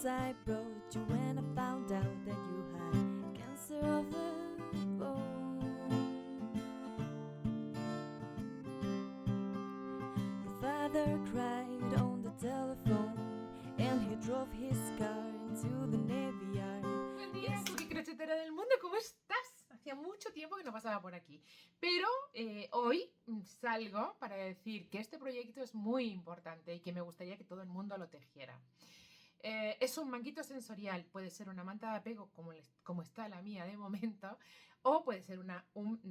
I brought you when I found out that you had cancer of the bone. Your father cried on the telephone, and he drove his car into the Navy Yard. Buen día, cookie crochetera del mundo, ¿cómo estás? Hacía mucho tiempo que no pasaba por aquí, pero hoy salgo para decir que este proyecto es muy importante y que me gustaría que todo el mundo lo tejiera. Es un manguito sensorial, puede ser una manta de apego como está la mía de momento, o puede ser una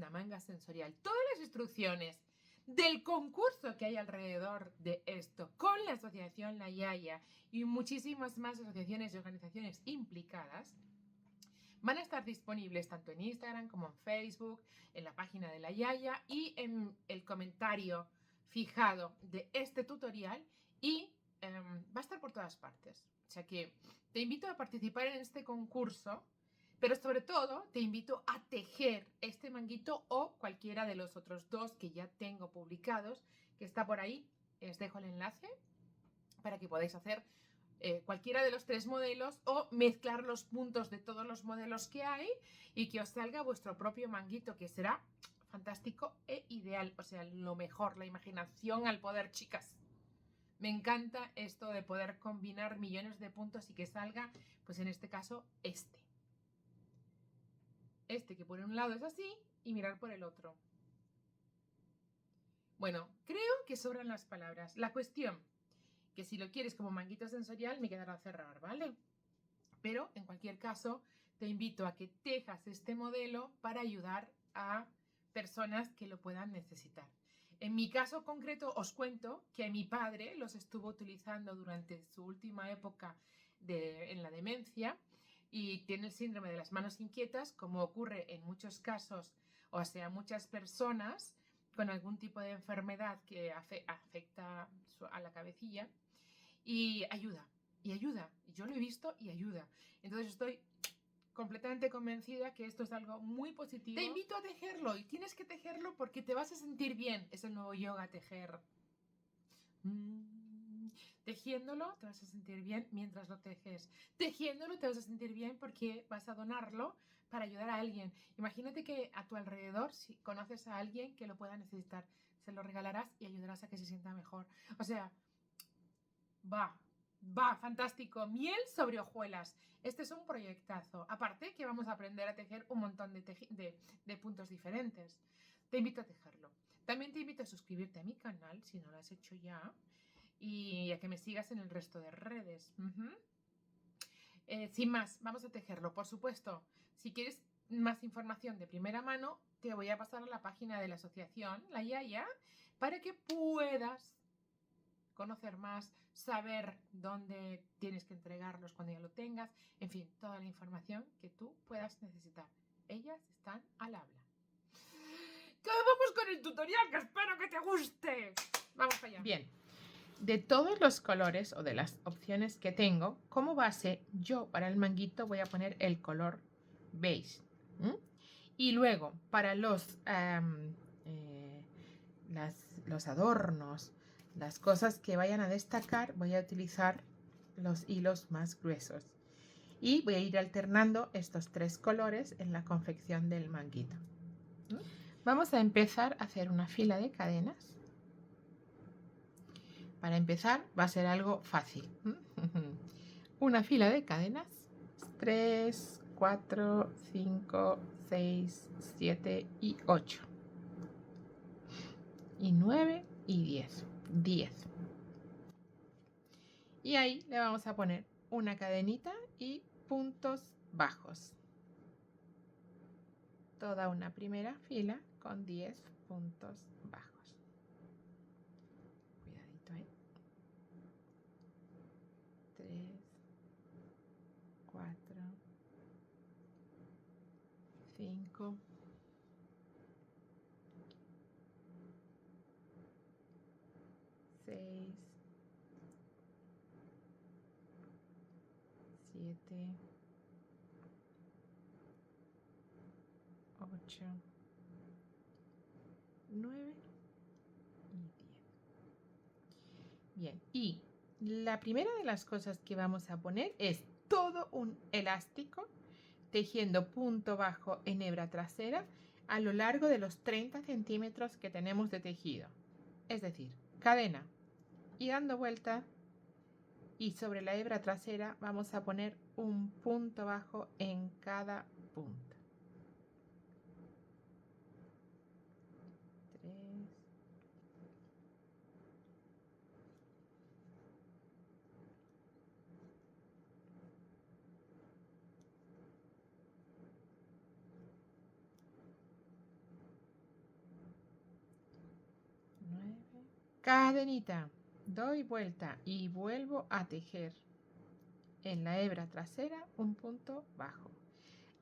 manga sensorial. Todas las instrucciones del concurso que hay alrededor de esto, con la asociación La Yaya y muchísimas más asociaciones y organizaciones implicadas, van a estar disponibles tanto en Instagram como en Facebook, en la página de La Yaya y en el comentario fijado de este tutorial, y va a estar por todas partes. O sea que te invito a participar en este concurso, pero sobre todo te invito a tejer este manguito o cualquiera de los otros dos que ya tengo publicados, que está por ahí. Os dejo el enlace para que podáis hacer cualquiera de los tres modelos o mezclar los puntos de todos los modelos que hay y que os salga vuestro propio manguito, que será fantástico e ideal. O sea, lo mejor, la imaginación al poder, chicas. Me encanta esto de poder combinar millones de puntos y que salga, pues en este caso, este que por un lado es así y mirar por el otro. Bueno, creo que sobran las palabras. La cuestión, que si lo quieres como manguito sensorial me quedará cerrar, ¿vale? Pero en cualquier caso te invito a que tejas este modelo para ayudar a personas que lo puedan necesitar. En mi caso concreto os cuento que mi padre los estuvo utilizando durante su última época en la demencia y tiene el síndrome de las manos inquietas, como ocurre en muchos casos, o sea, muchas personas con algún tipo de enfermedad que afecta a la cabecilla, y ayuda. Yo lo he visto y ayuda. Entonces estoy completamente convencida que esto es algo muy positivo. Te invito a tejerlo y tienes que tejerlo porque te vas a sentir bien. Es el nuevo yoga, tejer. Tejiéndolo te vas a sentir bien mientras lo tejes. Tejiéndolo te vas a sentir bien porque vas a donarlo para ayudar a alguien. Imagínate que a tu alrededor, si conoces a alguien que lo pueda necesitar, se lo regalarás y ayudarás a que se sienta mejor. O sea, va, fantástico. Miel sobre hojuelas. Este es un proyectazo. Aparte que vamos a aprender a tejer un montón de puntos diferentes. Te invito a tejerlo. También te invito a suscribirte a mi canal, si no lo has hecho ya, y a que me sigas en el resto de redes. Sin más, vamos a tejerlo. Por supuesto, si quieres más información de primera mano, te voy a pasar a la página de la asociación, La Yaya, para que puedas conocer más, saber dónde tienes que entregarlos cuando ya lo tengas, en fin, toda la información que tú puedas necesitar. Ellas están al habla. ¡Que vamos con el tutorial, que espero que te guste! Vamos allá. Bien, de todos los colores o de las opciones que tengo, como base, yo para el manguito voy a poner el color beige. Y luego, para los adornos, las cosas que vayan a destacar, voy a utilizar los hilos más gruesos y voy a ir alternando estos tres colores en la confección del manguito. Vamos a empezar a hacer una fila de cadenas. Para empezar va a ser algo fácil. Una fila de cadenas, 3, 4, 5, 6, 7 y 8 y 9 y 10. 10. Y ahí le vamos a poner una cadenita y puntos bajos. Toda una primera fila con 10 puntos bajos. Cuidadito ahí. 3, 4, 5, 6, 7, 8, 9 y 10. Bien, y La primera de las cosas que vamos a poner es todo un elástico tejiendo punto bajo en hebra trasera a lo largo de los 30 centímetros que tenemos de tejido. Es decir, cadena y dando vuelta, y sobre la hebra trasera vamos a poner un punto bajo en cada punta. 3, 9, cadenita, doy vuelta y vuelvo a tejer en la hebra trasera un punto bajo.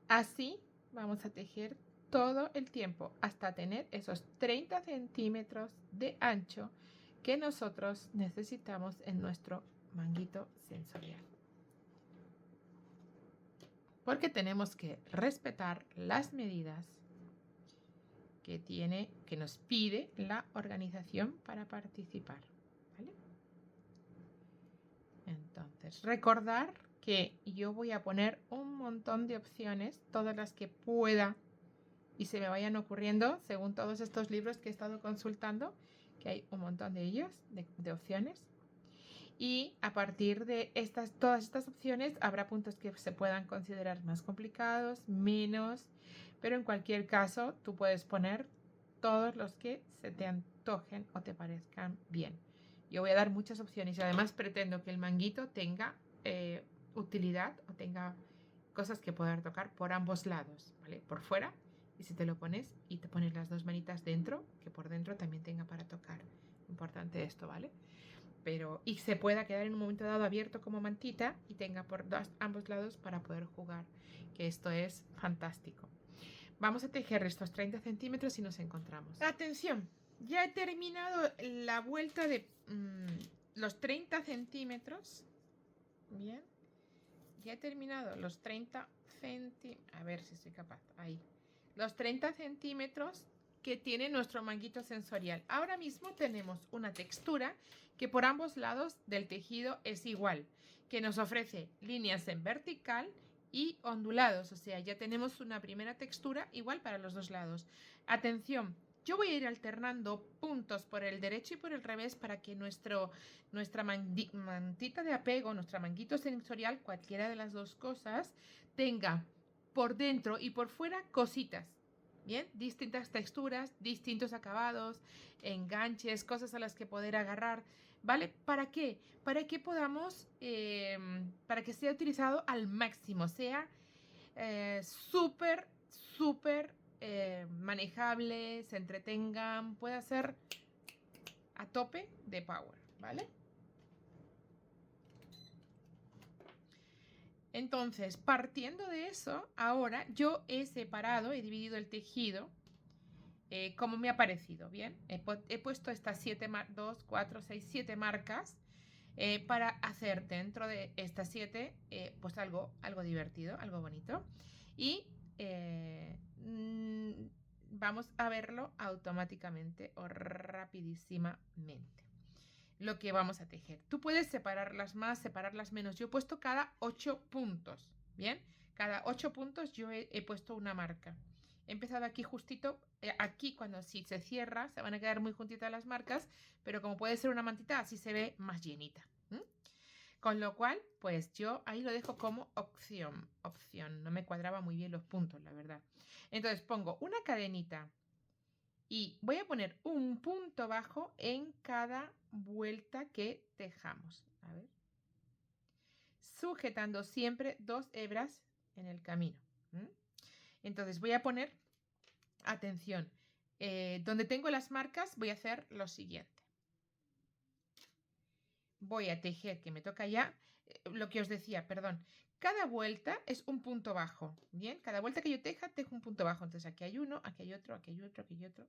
Así vamos a tejer todo el tiempo hasta tener esos 30 centímetros de ancho que nosotros necesitamos en nuestro manguito sensorial. Porque tenemos que respetar las medidas que nos pide la organización para participar, ¿vale? Entonces, recordar que yo voy a poner un montón de opciones, todas las que pueda y se me vayan ocurriendo según todos estos libros que he estado consultando, que hay un montón de ellos, de opciones. Y a partir de todas estas opciones habrá puntos que se puedan considerar más complicados, menos, pero en cualquier caso tú puedes poner todos los que se te antojen o te parezcan bien. Yo voy a dar muchas opciones y además pretendo que el manguito tenga utilidad o tenga cosas que poder tocar por ambos lados, ¿vale? Por fuera, y si te lo pones y te pones las dos manitas dentro, que por dentro también tenga para tocar. Importante esto, ¿vale? Y se pueda quedar en un momento dado abierto como mantita y tenga por ambos lados para poder jugar, que esto es fantástico. Vamos a tejer estos 30 centímetros y nos encontramos. Atención, ya he terminado la vuelta de los 30 centímetros. Bien, ya he terminado los 30 centímetros. A ver si soy capaz. Ahí. Los 30 centímetros que tiene nuestro manguito sensorial. Ahora mismo tenemos una textura que por ambos lados del tejido es igual, que nos ofrece líneas en vertical y ondulados, o sea, ya tenemos una primera textura igual para los dos lados. Atención, yo voy a ir alternando puntos por el derecho y por el revés para que nuestra mantita de apego, nuestro manguito sensorial, cualquiera de las dos cosas, tenga por dentro y por fuera cositas. Bien, distintas texturas, distintos acabados, enganches, cosas a las que poder agarrar, ¿vale? ¿Para qué? Para que podamos, para que sea utilizado al máximo, sea súper manejable, se entretengan, pueda ser a tope de power, ¿vale? Entonces, partiendo de eso, ahora yo he separado, he dividido el tejido como me ha parecido, ¿bien? He puesto estas 7 marcas para hacer dentro de estas 7 pues algo divertido, algo bonito. Y vamos a verlo automáticamente o rapidísimamente. Lo que vamos a tejer. Tú puedes separarlas más, separarlas menos. Yo he puesto cada 8 puntos, ¿bien? Cada 8 puntos yo he puesto una marca. He empezado aquí justito, aquí cuando si se cierra se van a quedar muy juntitas las marcas, pero como puede ser una mantita, así se ve más llenita. Con lo cual, pues yo ahí lo dejo como opción. No me cuadraba muy bien los puntos, la verdad. Entonces pongo una cadenita y voy a poner un punto bajo en cada vuelta que tejamos. A ver. Sujetando siempre 2 hebras en el camino. Entonces voy a poner, atención, donde tengo las marcas voy a hacer lo siguiente. Voy a tejer, que me toca ya, lo que os decía, perdón. Cada vuelta es un punto bajo, ¿bien? Cada vuelta que yo tejo un punto bajo. Entonces aquí hay uno, aquí hay otro, aquí hay otro, aquí hay otro.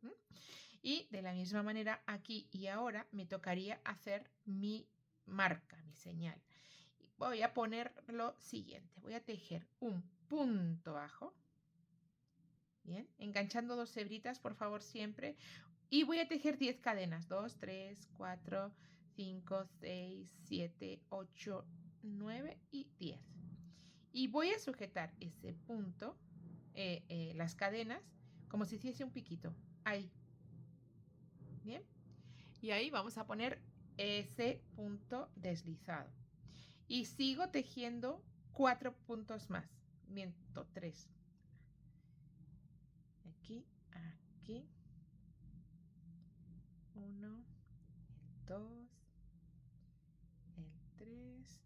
Y de la misma manera aquí y ahora me tocaría hacer mi marca, mi señal. Voy a poner lo siguiente. Voy a tejer un punto bajo. Bien, enganchando 2 hebritas, por favor, siempre. Y voy a tejer 10 cadenas. 2, 3, 4, 5, 6, 7, 8, 9 y 10. Y voy a sujetar ese punto, las cadenas, como si hiciese un piquito. Ahí. Bien. Y ahí vamos a poner ese punto deslizado. Y sigo tejiendo 4 puntos más. Miento, 3. Aquí, aquí. 1, el 2, el 3.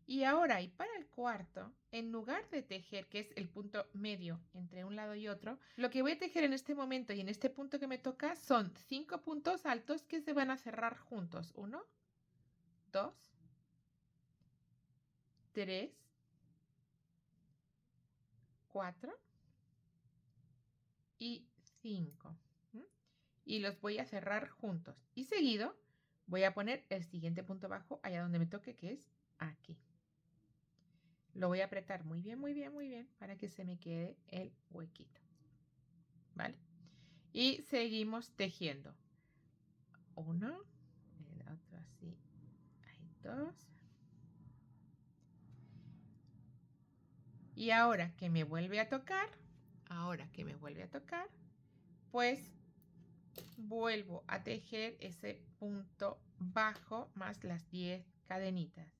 Y ahora, y para el cuarto, en lugar de tejer, que es el punto medio entre un lado y otro, lo que voy a tejer en este momento y en este punto que me toca son 5 puntos altos que se van a cerrar juntos. 1, 2, 3, 4 y 5. Y los voy a cerrar juntos. Y seguido voy a poner el siguiente punto bajo allá donde me toque, que es aquí. Lo voy a apretar muy bien, muy bien, muy bien para que se me quede el huequito. ¿Vale? Y seguimos tejiendo. 1, el otro así, hay 2. Y ahora que me vuelve a tocar, pues vuelvo a tejer ese punto bajo más las 10 cadenitas.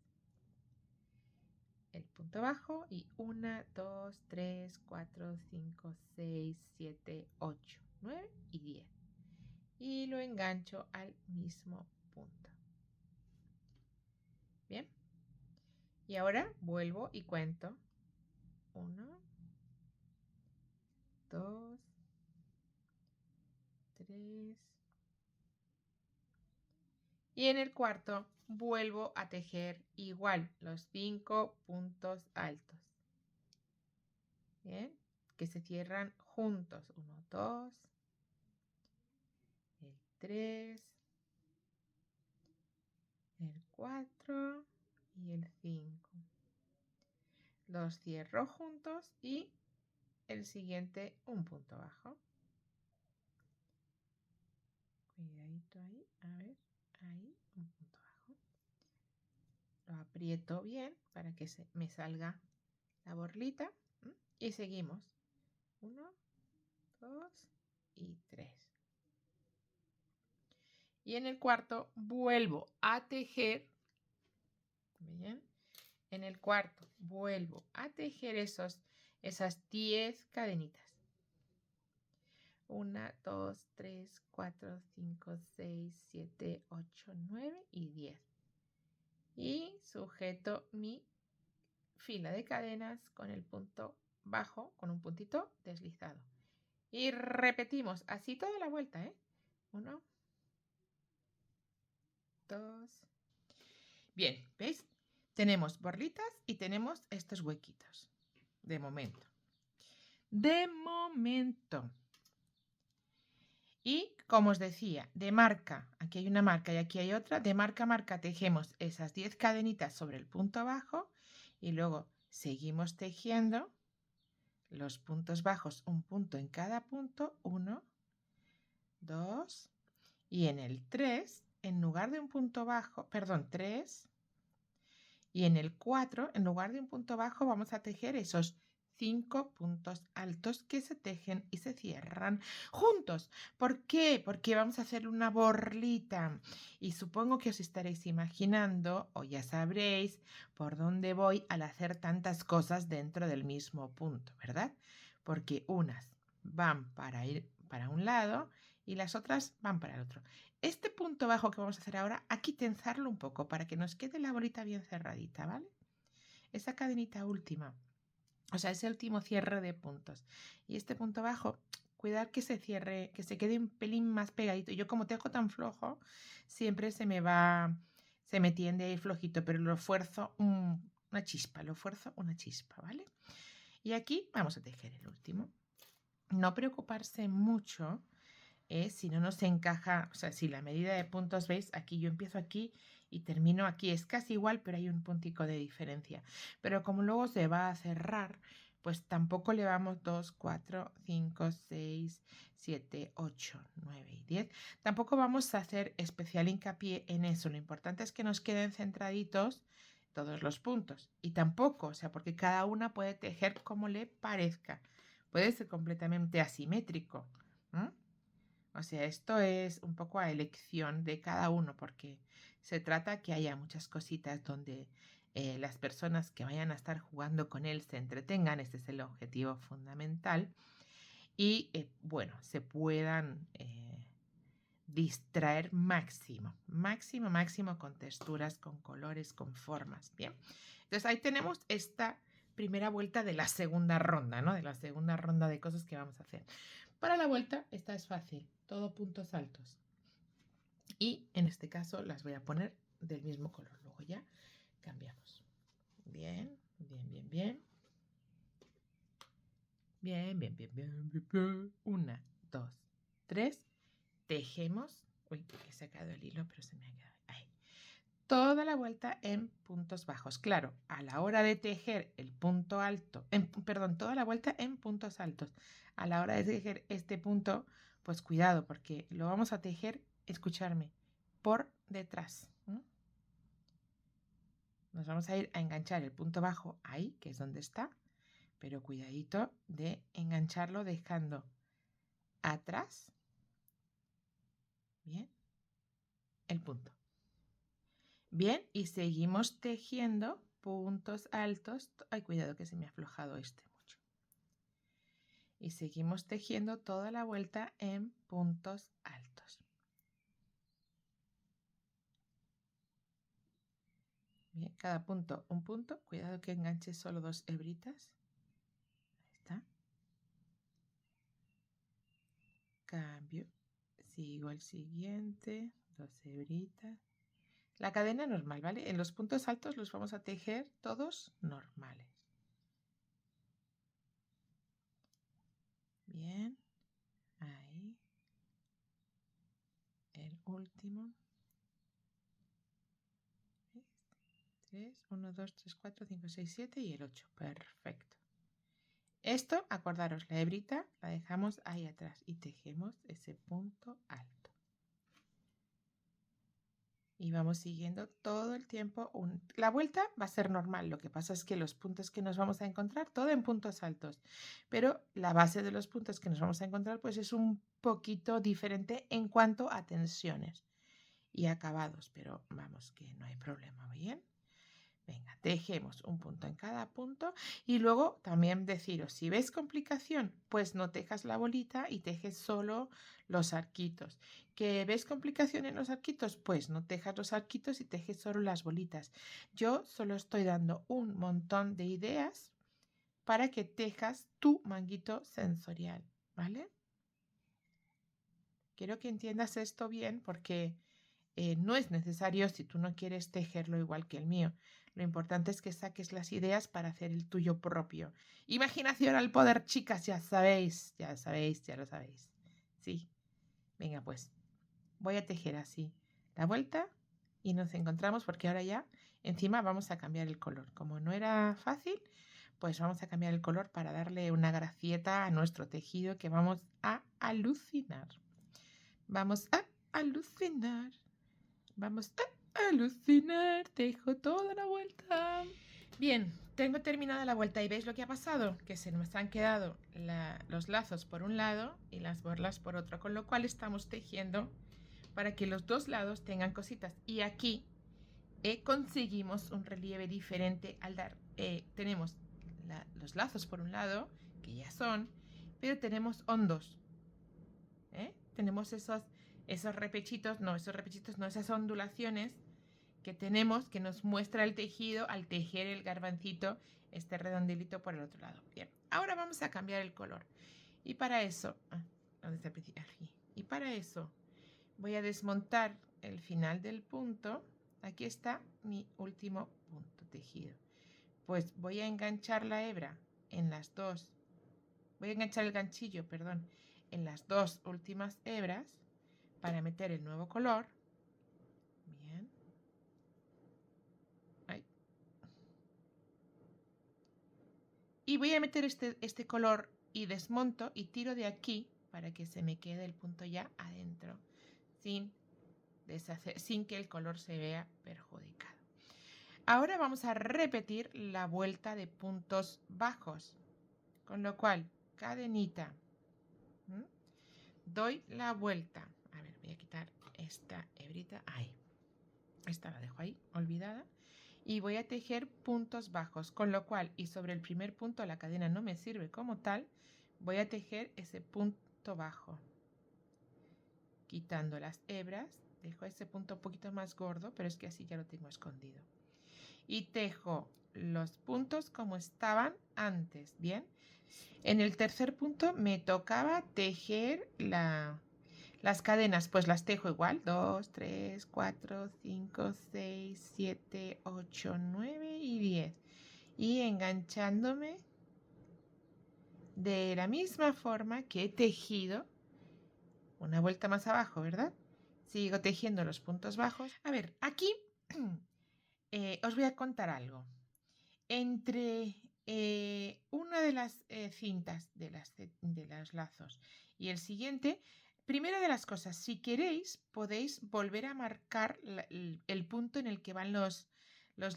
El punto bajo y 1, 2, 3, 4, 5, 6, 7, 8, 9 y 10. Y lo engancho al mismo punto. Bien. Y ahora vuelvo y cuento. 1, 2, 3. Y en el cuarto vuelvo a tejer igual los 5 puntos altos. Bien, que se cierran juntos. 1, 2, el 3, el 4 y el 5. Los cierro juntos y el siguiente un punto bajo. Cuidadito ahí, a ver, ahí un punto bajo. Lo aprieto bien para que me salga la borlita y seguimos. 1, 2 y 3. Y en el cuarto vuelvo a tejer. Bien. En el cuarto vuelvo a tejer esas 10 cadenitas. 1, 2, 3, 4, 5, 6, 7, 8, 9 y 10. Y sujeto mi fila de cadenas con el punto bajo, con un puntito deslizado. Y repetimos así toda la vuelta, 1, 2. Bien, ¿veis? Tenemos borlitas y tenemos estos huequitos. De momento. Y como os decía, de marca, aquí hay una marca y aquí hay otra, de marca a marca tejemos esas 10 cadenitas sobre el punto bajo y luego seguimos tejiendo los puntos bajos, un punto en cada punto, 1, 2 y en el 3, en lugar de un punto bajo, 3, y en el 4, en lugar de un punto bajo, vamos a tejer esos 5 puntos altos que se tejen y se cierran juntos. ¿Por qué? Porque vamos a hacer una borlita. Y supongo que os estaréis imaginando, o ya sabréis, por dónde voy al hacer tantas cosas dentro del mismo punto, ¿verdad? Porque unas van para ir para un lado y las otras van para el otro. Este punto bajo que vamos a hacer ahora, aquí tensarlo un poco para que nos quede la bolita bien cerradita, ¿vale? Esa cadenita última, o sea, ese último cierre de puntos. Y este punto bajo, cuidar que se cierre, que se quede un pelín más pegadito. Yo como tejo tan flojo, siempre se me tiende a ir flojito, pero lo fuerzo una chispa, ¿vale? Y aquí vamos a tejer el último. No preocuparse mucho. Si no nos encaja, o sea, si la medida de puntos, ¿veis? Aquí yo empiezo aquí y termino aquí. Es casi igual, pero hay un puntico de diferencia. Pero como luego se va a cerrar, pues tampoco llevamos 2, 4, 5, 6, 7, 8, 9 y 10. Tampoco vamos a hacer especial hincapié en eso. Lo importante es que nos queden centraditos todos los puntos. Y tampoco, o sea, porque cada una puede tejer como le parezca. Puede ser completamente asimétrico. ¿Mm? O sea, esto es un poco a elección de cada uno, porque se trata que haya muchas cositas donde las personas que vayan a estar jugando con él se entretengan. Este es el objetivo fundamental. Y bueno, se puedan distraer máximo, máximo, máximo con texturas, con colores, con formas. Bien, entonces ahí tenemos esta primera vuelta de la segunda ronda, ¿no? De la segunda ronda de cosas que vamos a hacer. Para la vuelta, esta es fácil, todo puntos altos. Y en este caso las voy a poner del mismo color. Luego ya cambiamos. Bien, bien, bien, bien. Bien, bien, bien, bien, bien, bien. 1, 2, 3. Tejemos. Uy, he sacado el hilo, pero se me ha quedado ahí. Toda la vuelta en puntos bajos. Claro, a la hora de tejer el punto alto, perdón, toda la vuelta en puntos altos. A la hora de tejer este punto, pues cuidado, porque lo vamos a tejer, escucharme, por detrás. Nos vamos a ir a enganchar el punto bajo ahí, que es donde está, pero cuidadito de engancharlo dejando atrás, bien, el punto. Bien, y seguimos tejiendo puntos altos. Ay, cuidado que se me ha aflojado este mucho. Y seguimos tejiendo toda la vuelta en puntos altos. Bien, cada punto un punto. Cuidado que enganche solo 2 hebritas. Ahí está. Cambio. Sigo el siguiente. 2 hebritas. La cadena normal, ¿vale? En los puntos altos los vamos a tejer todos normales. Bien. Ahí. El último. 1, 2, 3, 4, 5, 6, 7 y el 8. Perfecto. Esto, acordaros, la hebrita la dejamos ahí atrás y tejemos ese punto alto. Y vamos siguiendo todo el tiempo. La vuelta va a ser normal. Lo que pasa es que los puntos que nos vamos a encontrar, todo en puntos altos. Pero la base de los puntos que nos vamos a encontrar pues es un poquito diferente en cuanto a tensiones y acabados. Pero vamos, que no hay problema, ¿bien? Venga, tejemos un punto en cada punto y luego también deciros, si ves complicación, pues no tejas la bolita y tejes solo los arquitos. ¿Que ves complicación en los arquitos? Pues no tejas los arquitos y tejes solo las bolitas. Yo solo estoy dando un montón de ideas para que tejas tu manguito sensorial, ¿vale? Quiero que entiendas esto bien porque no es necesario si tú no quieres tejerlo igual que el mío. Lo importante es que saques las ideas para hacer el tuyo propio. Imaginación al poder, chicas, ya sabéis, ya lo sabéis. Sí, venga pues, voy a tejer así la vuelta y nos encontramos porque ahora ya encima vamos a cambiar el color. Como no era fácil, pues vamos a cambiar el color para darle una gracieta a nuestro tejido que vamos a alucinar. Vamos a alucinar. Vamos a alucinar. Tejo toda la vuelta. Bien, tengo terminada la vuelta y ¿veis lo que ha pasado? Que se nos han quedado los lazos por un lado y las borlas por otro, con lo cual estamos tejiendo para que los dos lados tengan cositas. Y aquí conseguimos un relieve diferente al dar. Tenemos los lazos por un lado, que ya son, pero tenemos hondos. Tenemos esos repechitos, no, esas ondulaciones que tenemos que nos muestra el tejido al tejer el garbancito, este redondelito por el otro lado. Bien, ahora vamos a cambiar el color. Y para eso, ¿dónde está el principio? Aquí. Y para eso voy a desmontar el final del punto. Aquí está mi último punto tejido. Pues voy a enganchar la hebra en las dos. Voy a enganchar el ganchillo, perdón, en las dos últimas hebras para meter el nuevo color. Bien. Ahí. Y voy a meter este color y desmonto y tiro de aquí para que se me quede el punto ya adentro, sin que el color se vea perjudicado. Ahora vamos a repetir la vuelta de puntos bajos, con lo cual, cadenita, doy la vuelta. A ver, voy a quitar esta hebrita, ahí, esta la dejo ahí, olvidada. Y voy a tejer puntos bajos, con lo cual, y sobre el primer punto la cadena no me sirve como tal, voy a tejer ese punto bajo. Quitando las hebras, dejo ese punto un poquito más gordo, pero es que así ya lo tengo escondido. Y tejo los puntos como estaban antes, ¿bien? En el tercer punto me tocaba tejer las cadenas, pues las tejo igual, 2, 3, 4, 5, 6, 7, 8, 9 y 10. Y enganchándome de la misma forma que he tejido una vuelta más abajo, ¿verdad? Sigo tejiendo los puntos bajos. A ver, aquí os voy a contar algo. Entre una de las cintas de los lazos y el siguiente, primera de las cosas, si queréis, podéis volver a marcar el punto en el que van los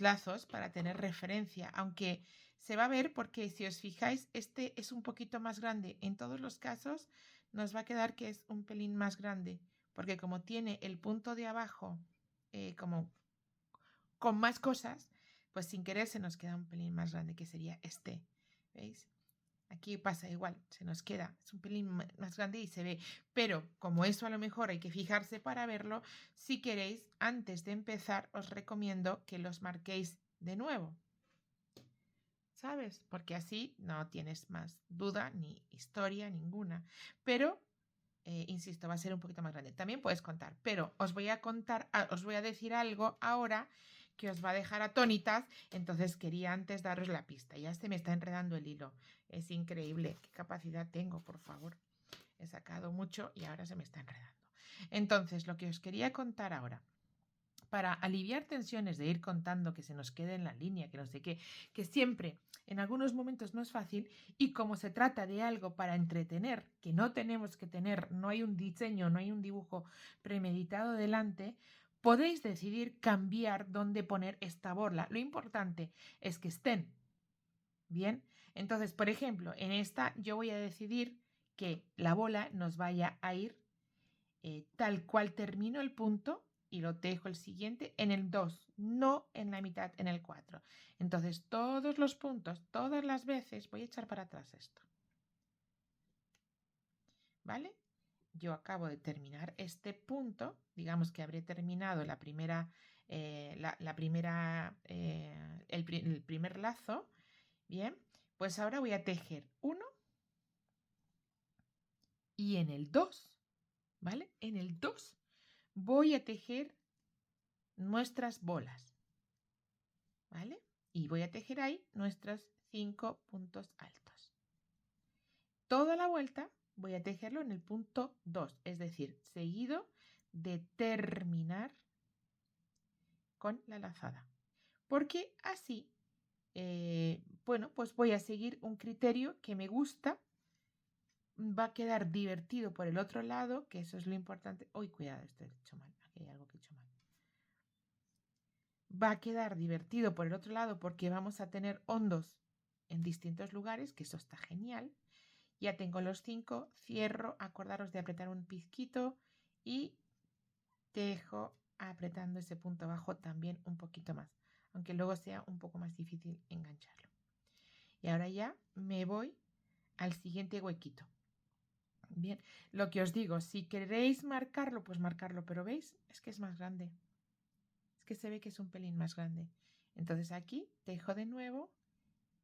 lazos para tener referencia, aunque se va a ver porque si os fijáis, este es un poquito más grande. En todos los casos nos va a quedar que es un pelín más grande, porque como tiene el punto de abajo como con más cosas, pues sin querer se nos queda un pelín más grande, que sería este, ¿veis? Aquí pasa igual, se nos queda, es un pelín más grande y se ve, pero como eso a lo mejor hay que fijarse para verlo, si queréis, antes de empezar, os recomiendo que los marquéis de nuevo, ¿sabes? Porque así no tienes más duda ni historia ninguna, pero insisto, va a ser un poquito más grande. También puedes contar, pero os voy a decir algo ahora que os va a dejar atónitas, entonces quería antes daros la pista. Ya se me está enredando el hilo. Es increíble qué capacidad tengo, por favor. He sacado mucho y ahora se me está enredando. Entonces, lo que os quería contar ahora, para aliviar tensiones de ir contando que se nos quede en la línea, que no sé qué, que siempre en algunos momentos no es fácil y como se trata de algo para entretener, que no tenemos que tener, no hay un diseño, no hay un dibujo premeditado delante, podéis decidir cambiar dónde poner esta borla. Lo importante es que estén bien. Entonces, por ejemplo, en esta yo voy a decidir que la bola nos vaya a ir tal cual termino el punto y lo tejo el siguiente en el 2, no en la mitad, en el 4. Entonces, todos los puntos, todas las veces, voy a echar para atrás esto. ¿Vale? Yo acabo de terminar este punto, digamos que habré terminado la primera, el primer lazo. Bien, pues ahora voy a tejer uno y en el 2, ¿vale? En el 2 voy a tejer nuestras bolas, ¿vale? Y voy a tejer ahí nuestros 5 puntos altos. Toda la vuelta voy a tejerlo en el punto 2, es decir, seguido de terminar con la lazada. Porque así, bueno, pues voy a seguir un criterio que me gusta. Va a quedar divertido por el otro lado, que eso es lo importante. Uy, cuidado, esto he hecho mal. Aquí hay algo que he hecho mal. Va a quedar divertido por el otro lado porque vamos a tener hondos en distintos lugares, que eso está genial. Ya tengo los 5, cierro, acordaros de apretar un pizquito y tejo apretando ese punto bajo también un poquito más, aunque luego sea un poco más difícil engancharlo. Y ahora ya me voy al siguiente huequito. Bien, lo que os digo, si queréis marcarlo, pues marcarlo, pero ¿veis? Es que es más grande. Es que se ve que es un pelín más grande. Entonces aquí tejo de nuevo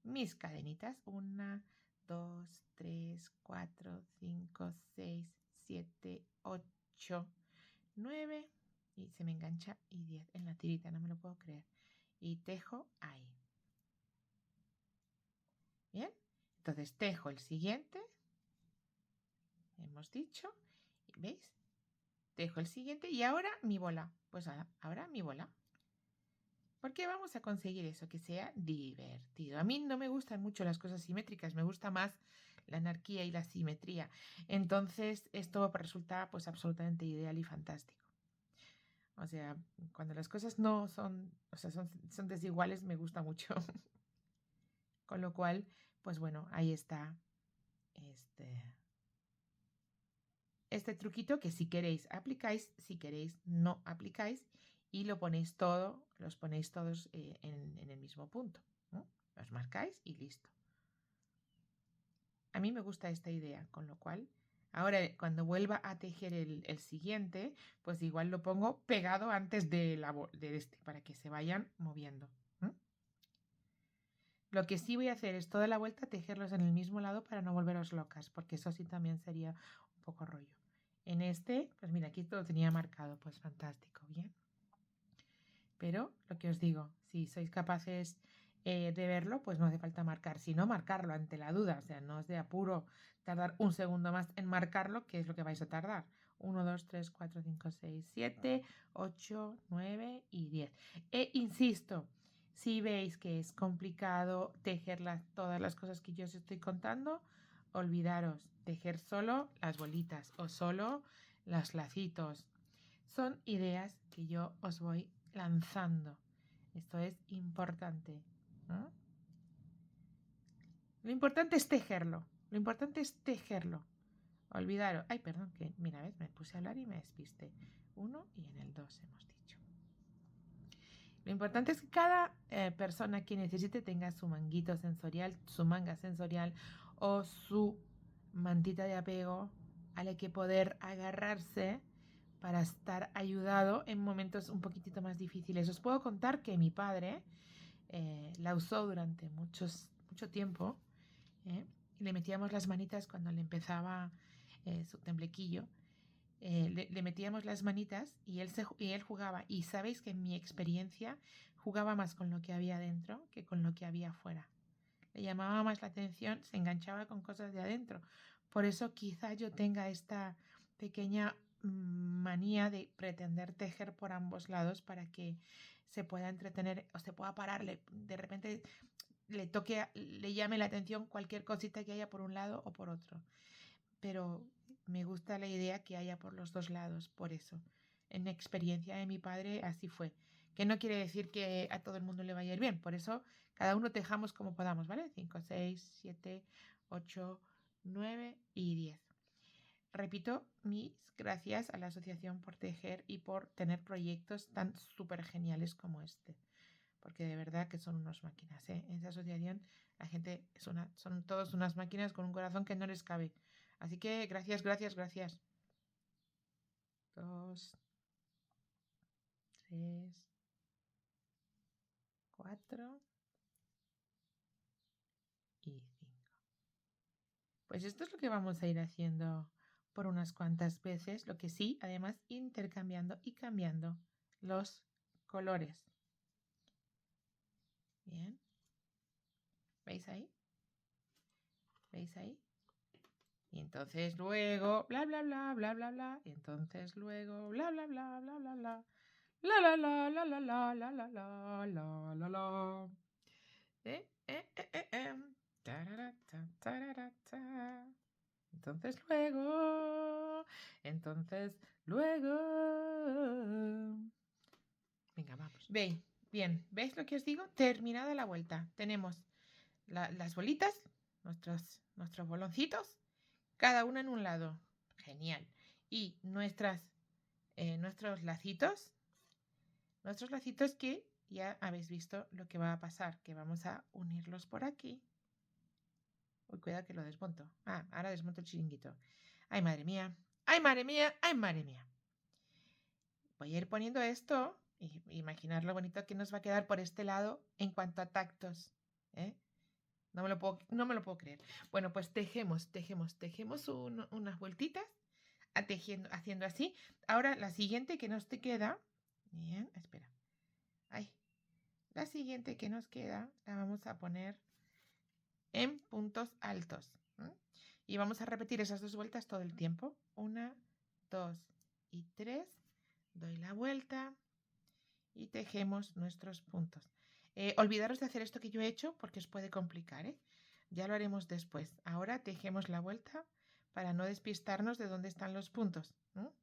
mis cadenitas. 1, 2, 3, 4, 5, 6, 7, 8, 9 y se me engancha y 10 en la tirita, no me lo puedo creer. Y tejo ahí. Bien, entonces tejo el siguiente. Hemos dicho, ¿veis? Tejo el siguiente y ahora mi bola. Pues ahora mi bola. Porque vamos a conseguir eso, que sea divertido. A mí no me gustan mucho las cosas simétricas, me gusta más la anarquía y la simetría. Entonces, esto resulta pues absolutamente ideal y fantástico. O sea, cuando las cosas no son, o sea, son desiguales, me gusta mucho. Con lo cual, pues bueno, ahí está este truquito que si queréis aplicáis, si queréis no aplicáis y los ponéis todos en el mismo punto, ¿no? Los marcáis y listo. A mí me gusta esta idea, con lo cual ahora cuando vuelva a tejer el siguiente, pues igual lo pongo pegado antes de este para que se vayan moviendo. Lo que sí voy a hacer es toda la vuelta tejerlos en el mismo lado para no volveros locas, porque eso sí también sería un poco rollo. En este, pues mira, aquí todo tenía marcado, pues fantástico, bien. Pero lo que os digo, si sois capaces de verlo, pues no hace falta marcar, sino marcarlo ante la duda, o sea, no os de apuro tardar un segundo más en marcarlo, que es lo que vais a tardar. 1, 2, 3, 4, 5, 6, 7, 8, 9 y 10. E insisto, si veis que es complicado tejer todas las cosas que yo os estoy contando, olvidaros, tejer solo las bolitas o solo los lacitos. Son ideas que yo os voy lanzando. Esto es importante, ¿no? Lo importante es tejerlo. Lo importante es tejerlo. Olvidaros. Ay, perdón, que mira, ¿ves? Me puse a hablar y me despisté. 1 y en el 2 hemos dicho. Lo importante es que cada persona que necesite tenga su manguito sensorial, su manga sensorial o su mantita de apego a la que poder agarrarse para estar ayudado en momentos un poquitito más difíciles. Os puedo contar que mi padre la usó durante mucho tiempo y le metíamos las manitas cuando le empezaba su temblequillo. Le metíamos las manitas y él jugaba. Y sabéis que en mi experiencia jugaba más con lo que había adentro que con lo que había afuera. Le llamaba más la atención, se enganchaba con cosas de adentro. Por eso quizá yo tenga esta pequeña manía de pretender tejer por ambos lados para que se pueda entretener o se pueda pararle. De repente le llame la atención cualquier cosita que haya por un lado o por otro. Pero me gusta la idea que haya por los dos lados, por eso. En experiencia de mi padre así fue. Que no quiere decir que a todo el mundo le vaya a ir bien. Por eso cada uno tejamos como podamos, ¿vale? 5, 6, 7, 8, 9 y 10. Repito, mis gracias a la asociación por tejer y por tener proyectos tan súper geniales como este. Porque de verdad que son unas máquinas, ¿eh? En esa asociación la gente son todos unas máquinas con un corazón que no les cabe. Así que gracias, gracias, gracias. 2, 3, 4 y 5. Pues esto es lo que vamos a ir haciendo por unas cuantas veces. Lo que sí, además, intercambiando y cambiando los colores. Bien. ¿Veis ahí? ¿Veis ahí? Y entonces luego, bla, bla, bla, bla, bla, bla. Y entonces luego, bla, bla, bla, bla, bla, bla. La, la, la, la, la, la, la, la, la, la, la, la. Tararata, tararata. Entonces luego. Venga, vamos. Bien, ¿veis lo que os digo? Terminada la vuelta. Tenemos las bolitas, nuestros boloncitos, cada una en un lado. Genial. Y nuestros lacitos. Nuestros lacitos que ya habéis visto lo que va a pasar. Que vamos a unirlos por aquí. Uy, cuidado que lo desmonto. Ahora desmonto el chiringuito. Ay, madre mía. Ay, madre mía. Ay, madre mía. Voy a ir poniendo esto. Y imaginar lo bonito que nos va a quedar por este lado en cuanto a tactos. No me lo puedo creer. Bueno, pues tejemos unas vueltitas haciendo así. Ahora la siguiente que nos te queda. Bien, espera. La siguiente que nos queda la vamos a poner en puntos altos. Y vamos a repetir esas dos vueltas todo el tiempo. 1, 2 y 3. Doy la vuelta y tejemos nuestros puntos. Olvidaros de hacer esto que yo he hecho porque os puede complicar, ¿eh? Ya lo haremos después. Ahora tejemos la vuelta para no despistarnos de dónde están los puntos, ¿no?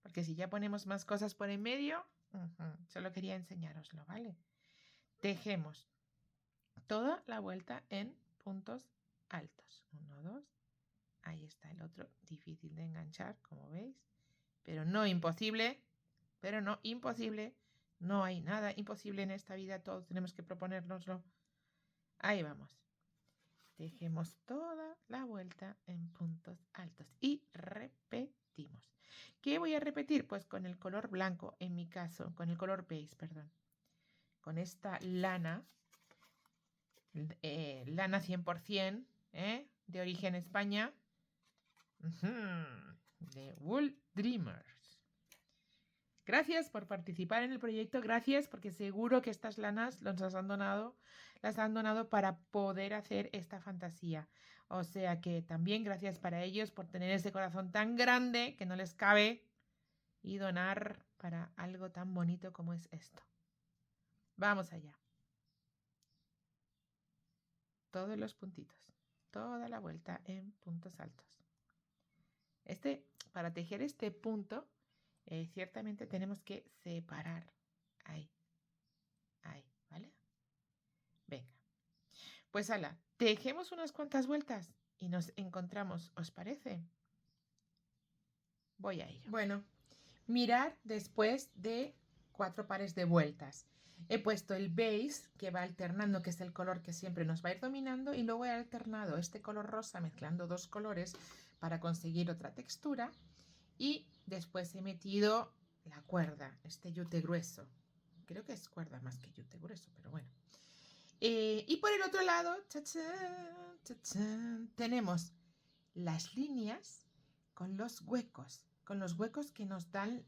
Porque si ya ponemos más cosas por en medio, solo quería enseñároslo, ¿vale? Tejemos toda la vuelta en puntos altos. 1, 2. Ahí está el otro, difícil de enganchar, como veis. Pero no imposible, No hay nada imposible en esta vida, todos tenemos que proponérnoslo. Ahí vamos. Tejemos toda la vuelta en puntos altos y repetimos. ¿Qué voy a repetir? Pues con el color blanco, en mi caso, con el color beige, perdón. Con esta lana, lana 100%, de origen España, de Wool Dreamers. Gracias por participar en el proyecto, gracias porque seguro que estas lanas las han donado para poder hacer esta fantasía. O sea que también gracias para ellos por tener ese corazón tan grande que no les cabe y donar para algo tan bonito como es esto. Vamos allá. Todos los puntitos, toda la vuelta en puntos altos. Para tejer este punto, ciertamente tenemos que separar. Ahí, ¿vale? Venga. Pues ala, tejemos unas cuantas vueltas y nos encontramos, ¿os parece? Voy a ello. Bueno, mirar después de 4 pares de vueltas. He puesto el beige que va alternando, que es el color que siempre nos va a ir dominando, y luego he alternado este color rosa mezclando 2 colores para conseguir otra textura. Y después he metido la cuerda, este yute grueso. Creo que es cuerda más que yute grueso, pero bueno. Y por el otro lado, tenemos las líneas con los huecos que nos dan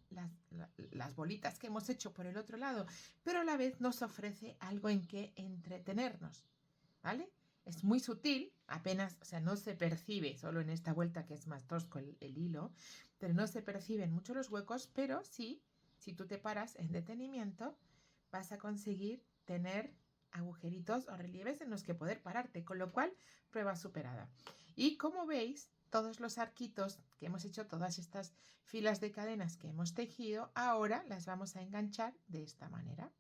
las bolitas que hemos hecho por el otro lado, pero a la vez nos ofrece algo en que entretenernos, ¿vale? Es muy sutil, apenas, o sea, no se percibe, solo en esta vuelta que es más tosco el hilo, pero no se perciben mucho los huecos, pero sí, si tú te paras en detenimiento, vas a conseguir tener agujeritos o relieves en los que poder pararte, con lo cual, prueba superada. Y como veis, todos los arquitos que hemos hecho, todas estas filas de cadenas que hemos tejido, ahora las vamos a enganchar de esta manera,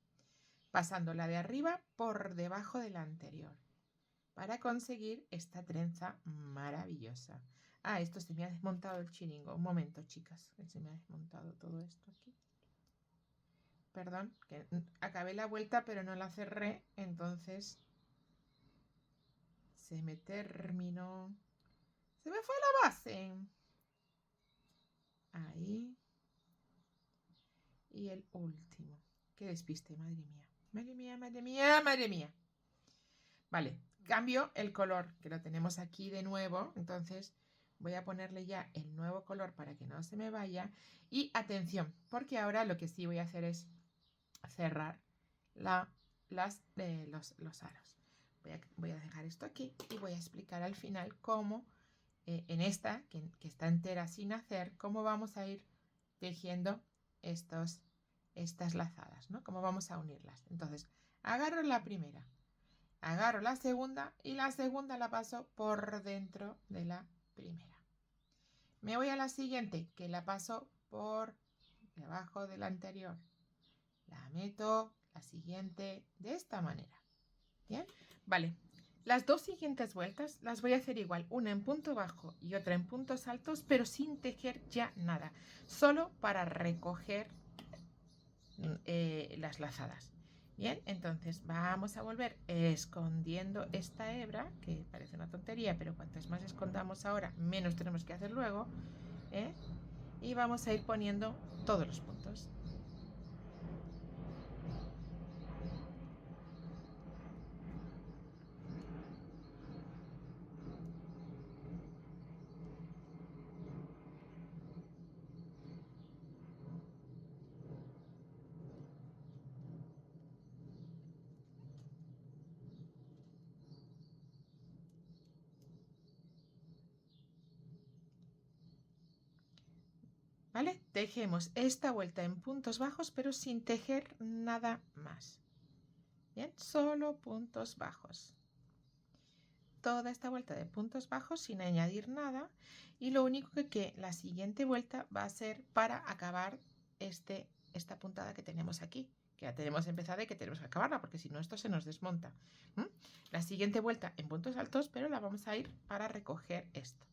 pasando la de arriba por debajo de la anterior, para conseguir esta trenza maravillosa. Ah, esto se me ha desmontado el chiringo. Un momento, chicas, que se me ha desmontado todo esto aquí. Perdón, que acabé la vuelta pero no la cerré, entonces se me terminó. Se me fue la base. Ahí. Y el último. Qué despiste, madre mía. Madre mía, madre mía, madre mía. Vale, cambio el color, que lo tenemos aquí de nuevo. Entonces voy a ponerle ya el nuevo color para que no se me vaya. Y atención, porque ahora lo que sí voy a hacer es cerrar los aros. Voy a dejar esto aquí y voy a explicar al final cómo en esta, que está entera sin hacer, cómo vamos a ir tejiendo estas lazadas, ¿no? Cómo vamos a unirlas. Entonces, agarro la primera, agarro la segunda y la segunda la paso por dentro de la primera. Me voy a la siguiente, que la paso por debajo de la anterior. La meto, la siguiente, de esta manera. ¿Bien? Vale. Las 2 siguientes vueltas las voy a hacer igual, una en punto bajo y otra en puntos altos, pero sin tejer ya nada, solo para recoger las lazadas. Bien, entonces vamos a volver escondiendo esta hebra, que parece una tontería, pero cuantas más escondamos ahora, menos tenemos que hacer luego, y vamos a ir poniendo todos los puntos. ¿vale? Tejemos esta vuelta en puntos bajos, pero sin tejer nada más. Bien, solo puntos bajos. Toda esta vuelta de puntos bajos sin añadir nada, y lo único que la siguiente vuelta va a ser para acabar esta puntada que tenemos aquí, que ya tenemos empezada y que tenemos que acabarla, porque si no esto se nos desmonta. La siguiente vuelta en puntos altos, pero la vamos a ir para recoger esto.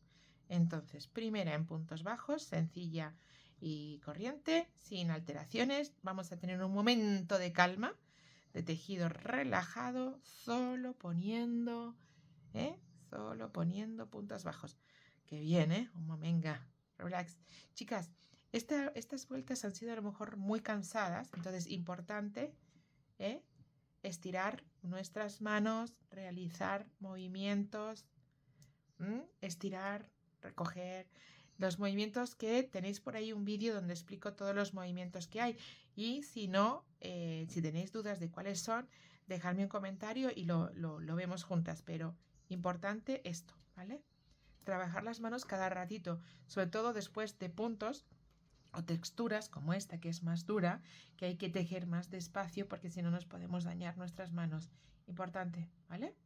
Entonces, primera en puntos bajos, sencilla y corriente, sin alteraciones. Vamos a tener un momento de calma, de tejido relajado, solo poniendo puntos bajos. Qué bien, ¿eh? Venga, relax. Chicas, estas vueltas han sido a lo mejor muy cansadas, entonces importante estirar nuestras manos, realizar movimientos, estirar, recoger. Los movimientos que tenéis por ahí un vídeo donde explico todos los movimientos que hay. Y si no, si tenéis dudas de cuáles son, dejadme un comentario y lo vemos juntas. Pero importante esto, ¿vale? Trabajar las manos cada ratito, sobre todo después de puntos o texturas como esta, que es más dura, que hay que tejer más despacio porque si no nos podemos dañar nuestras manos. Importante, ¿vale?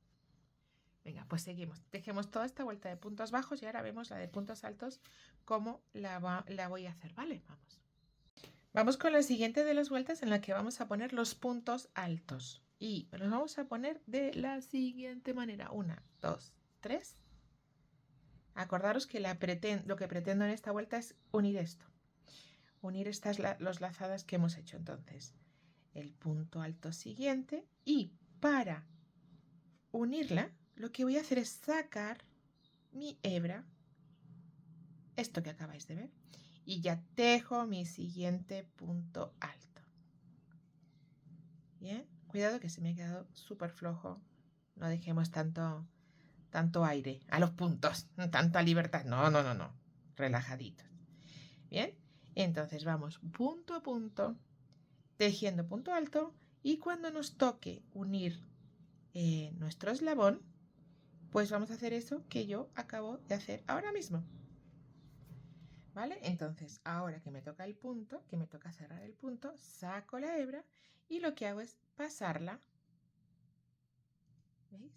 Venga, pues seguimos. Tejemos toda esta vuelta de puntos bajos y ahora vemos la de puntos altos, cómo la voy a hacer, ¿vale? Vamos. Vamos con la siguiente de las vueltas en la que vamos a poner los puntos altos. Y los vamos a poner de la siguiente manera. 1, 2, 3. Acordaros que lo que pretendo en esta vuelta es unir esto. Unir estas los lazadas que hemos hecho. Entonces, el punto alto siguiente. Y para unirla, lo que voy a hacer es sacar mi hebra, esto que acabáis de ver, y ya tejo mi siguiente punto alto. Bien, cuidado que se me ha quedado súper flojo. No dejemos tanto aire a los puntos, tanta libertad. No. Relajaditos. Bien, entonces vamos punto a punto, tejiendo punto alto, y cuando nos toque unir nuestro eslabón, pues vamos a hacer eso que yo acabo de hacer ahora mismo. ¿Vale? Entonces, ahora que me toca el punto, que me toca cerrar el punto, saco la hebra y lo que hago es pasarla, ¿veis?,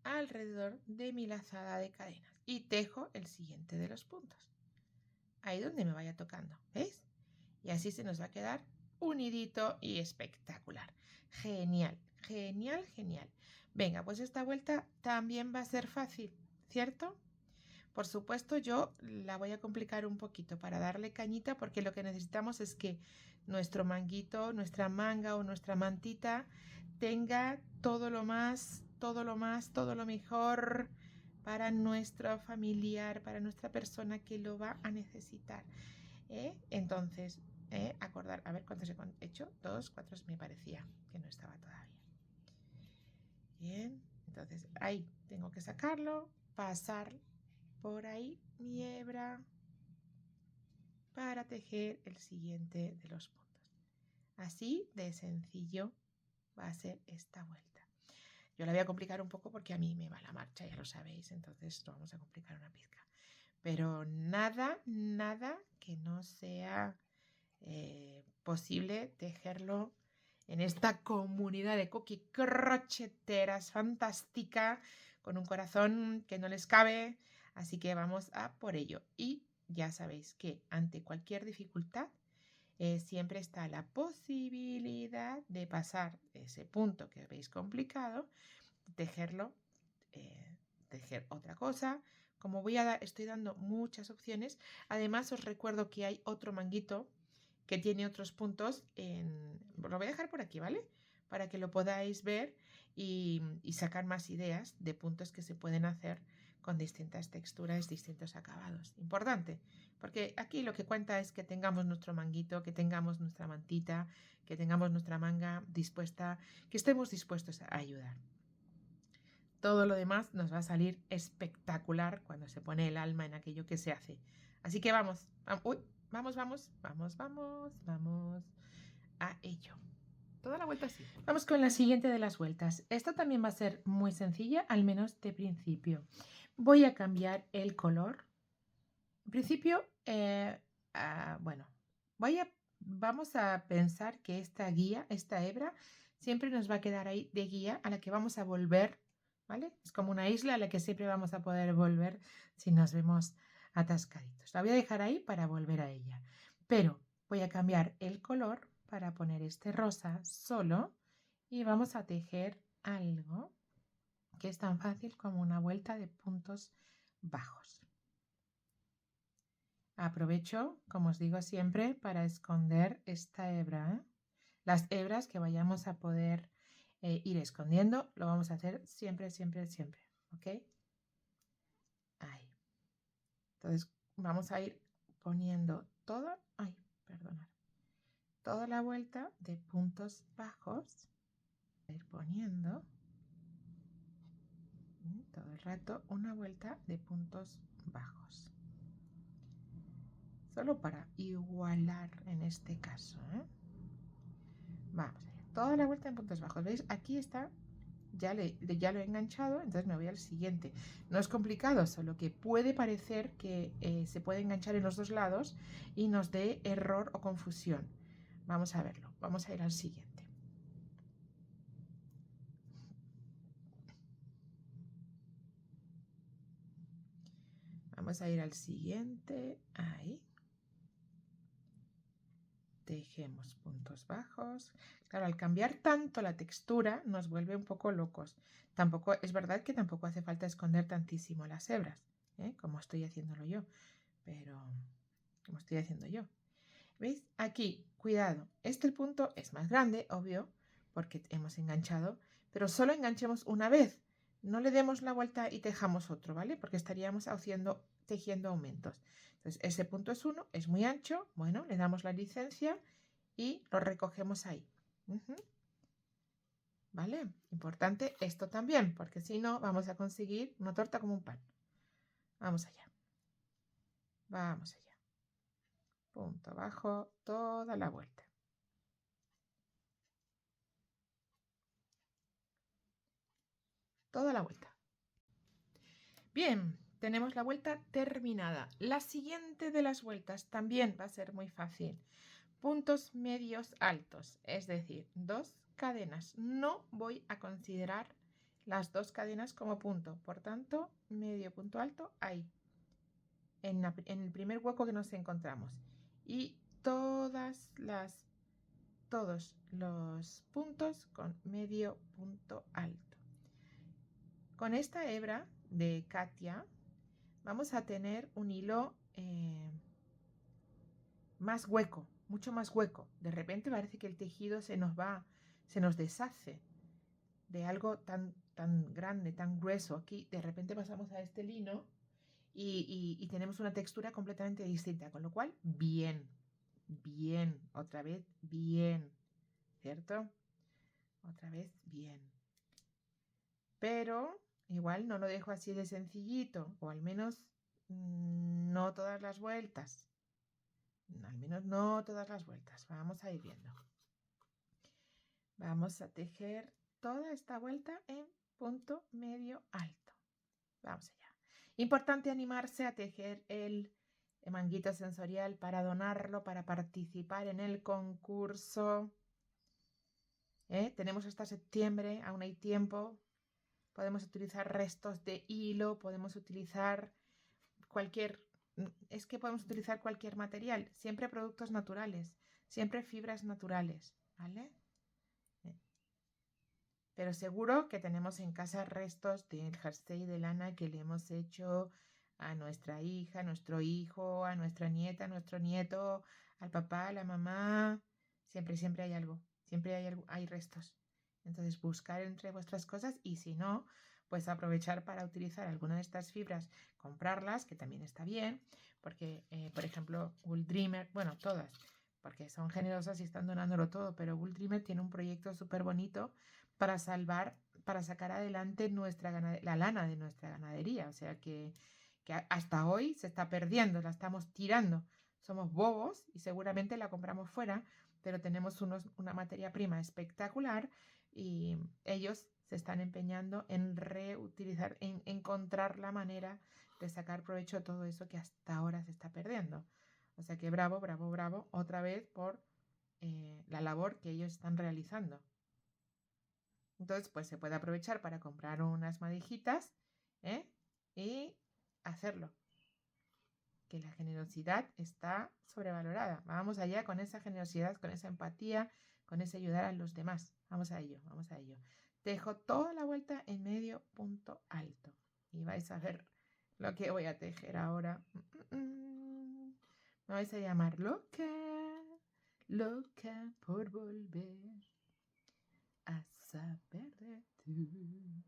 alrededor de mi lazada de cadenas y tejo el siguiente de los puntos. Ahí donde me vaya tocando, ¿veis? Y así se nos va a quedar unidito y espectacular. Genial, genial, genial. Venga, pues esta vuelta también va a ser fácil, ¿cierto? Por supuesto, yo la voy a complicar un poquito para darle cañita, porque lo que necesitamos es que nuestro manguito, nuestra manga o nuestra mantita tenga todo lo mejor para nuestro familiar, para nuestra persona que lo va a necesitar. Entonces, acordar, a ver cuántos he hecho, 2, 4, me parecía que no estaba todavía. Bien, entonces ahí tengo que sacarlo, pasar por ahí mi hebra para tejer el siguiente de los puntos. Así de sencillo va a ser esta vuelta. Yo la voy a complicar un poco porque a mí me va la marcha, ya lo sabéis, entonces lo vamos a complicar una pizca. Pero nada que no sea posible tejerlo en esta comunidad de cookie crocheteras fantástica, con un corazón que no les cabe. Así que vamos a por ello. Y ya sabéis que ante cualquier dificultad siempre está la posibilidad de pasar ese punto que habéis complicado, tejerlo, tejer otra cosa. Como estoy dando muchas opciones, además os recuerdo que hay otro manguito que tiene otros puntos. Lo voy a dejar por aquí, ¿vale? Para que lo podáis ver y sacar más ideas de puntos que se pueden hacer con distintas texturas, distintos acabados. Importante, porque aquí lo que cuenta es que tengamos nuestro manguito, que tengamos nuestra mantita, que tengamos nuestra manga dispuesta, que estemos dispuestos a ayudar. Todo lo demás nos va a salir espectacular cuando se pone el alma en aquello que se hace. Así que vamos a ello. Toda la vuelta así. Vamos con la siguiente de las vueltas. Esta también va a ser muy sencilla, al menos de principio. Voy a cambiar el color principio, bueno, vamos a pensar que esta guía, esta hebra, siempre nos va a quedar ahí de guía a la que vamos a volver, ¿vale? Es como una isla a la que siempre vamos a poder volver si nos vemos atascaditos. La voy a dejar ahí para volver a ella, pero voy a cambiar el color para poner este rosa solo y vamos a tejer algo que es tan fácil como una vuelta de puntos bajos. Aprovecho, como os digo siempre, para esconder esta hebra, ¿eh? Las hebras que vayamos a poder ir escondiendo, lo vamos a hacer siempre, siempre, siempre, ¿ok? Ahí. Entonces vamos a ir poniendo toda la vuelta de puntos bajos. A ir poniendo todo el rato una vuelta de puntos bajos. Solo para igualar en este caso, ¿eh? Vamos allá. Toda la vuelta en puntos bajos. ¿Veis? Aquí está. Ya lo he enganchado, entonces me voy al siguiente. No es complicado, solo que puede parecer que se puede enganchar en los dos lados y nos dé error o confusión. Vamos a verlo. Vamos a ir al siguiente. Vamos a ir al siguiente. Ahí. Tejemos puntos bajos. Claro, al cambiar tanto la textura nos vuelve un poco locos. Tampoco, es verdad que tampoco hace falta esconder tantísimo las hebras, como estoy haciéndolo yo. Pero, como estoy haciendo yo. ¿Veis? Aquí, cuidado. Este punto es más grande, obvio, porque hemos enganchado, pero solo enganchemos una vez. No le demos la vuelta y tejamos otro, ¿vale? Porque estaríamos tejiendo aumentos. Entonces, ese punto es 1, es muy ancho. Bueno, le damos la licencia y lo recogemos ahí. ¿Vale? Importante esto también, porque si no, vamos a conseguir una torta como un pan. Vamos allá. Vamos allá. Punto bajo, toda la vuelta. Toda la vuelta. Bien, tenemos la vuelta terminada. La siguiente de las vueltas también va a ser muy fácil. Puntos medios altos, es decir, 2 cadenas. No voy a considerar las 2 cadenas como punto, por tanto, medio punto alto ahí, en el primer hueco que nos encontramos. Y todos los puntos con medio punto alto. Con esta hebra de Katia vamos a tener un hilo más hueco, mucho más hueco. De repente parece que el tejido se nos deshace de algo tan grande, tan grueso. Aquí de repente pasamos a este lino y tenemos una textura completamente distinta, con lo cual, bien, otra vez, bien, ¿cierto? Otra vez, bien. Pero igual no lo dejo así de sencillito, o al menos no todas las vueltas. Al menos no todas las vueltas. Vamos a ir viendo. Vamos a tejer toda esta vuelta en punto medio alto. Vamos allá. Importante animarse a tejer el manguito sensorial para donarlo, para participar en el concurso. Tenemos hasta septiembre, aún hay tiempo. Podemos utilizar restos de hilo, podemos utilizar podemos utilizar cualquier material, siempre productos naturales, siempre fibras naturales, ¿vale? Pero seguro que tenemos en casa restos del jersey de lana que le hemos hecho a nuestra hija, a nuestro hijo, a nuestra nieta, a nuestro nieto, al papá, a la mamá. Siempre hay algo, siempre hay restos. Entonces buscar entre vuestras cosas y si no, pues aprovechar para utilizar alguna de estas fibras, comprarlas, que también está bien, porque, por ejemplo, Wool Dreamer, bueno, todas, porque son generosas y están donándolo todo, pero Wool Dreamer tiene un proyecto súper bonito para sacar adelante la lana de nuestra ganadería. O sea que hasta hoy se está perdiendo, la estamos tirando. Somos bobos y seguramente la compramos fuera, pero tenemos una materia prima espectacular y ellos se están empeñando en reutilizar, en encontrar la manera de sacar provecho de todo eso que hasta ahora se está perdiendo. O sea que bravo, bravo, bravo, otra vez por la labor que ellos están realizando. Entonces, pues se puede aprovechar para comprar unas madijitas y hacerlo. Que la generosidad está sobrevalorada. Vamos allá con esa generosidad, con esa empatía, con ese ayudar a los demás. Vamos a ello, vamos a ello. Tejo toda la vuelta en medio punto alto. Y vais a ver lo que voy a tejer ahora. Me vais a llamar loca, loca por volver a saber de tú.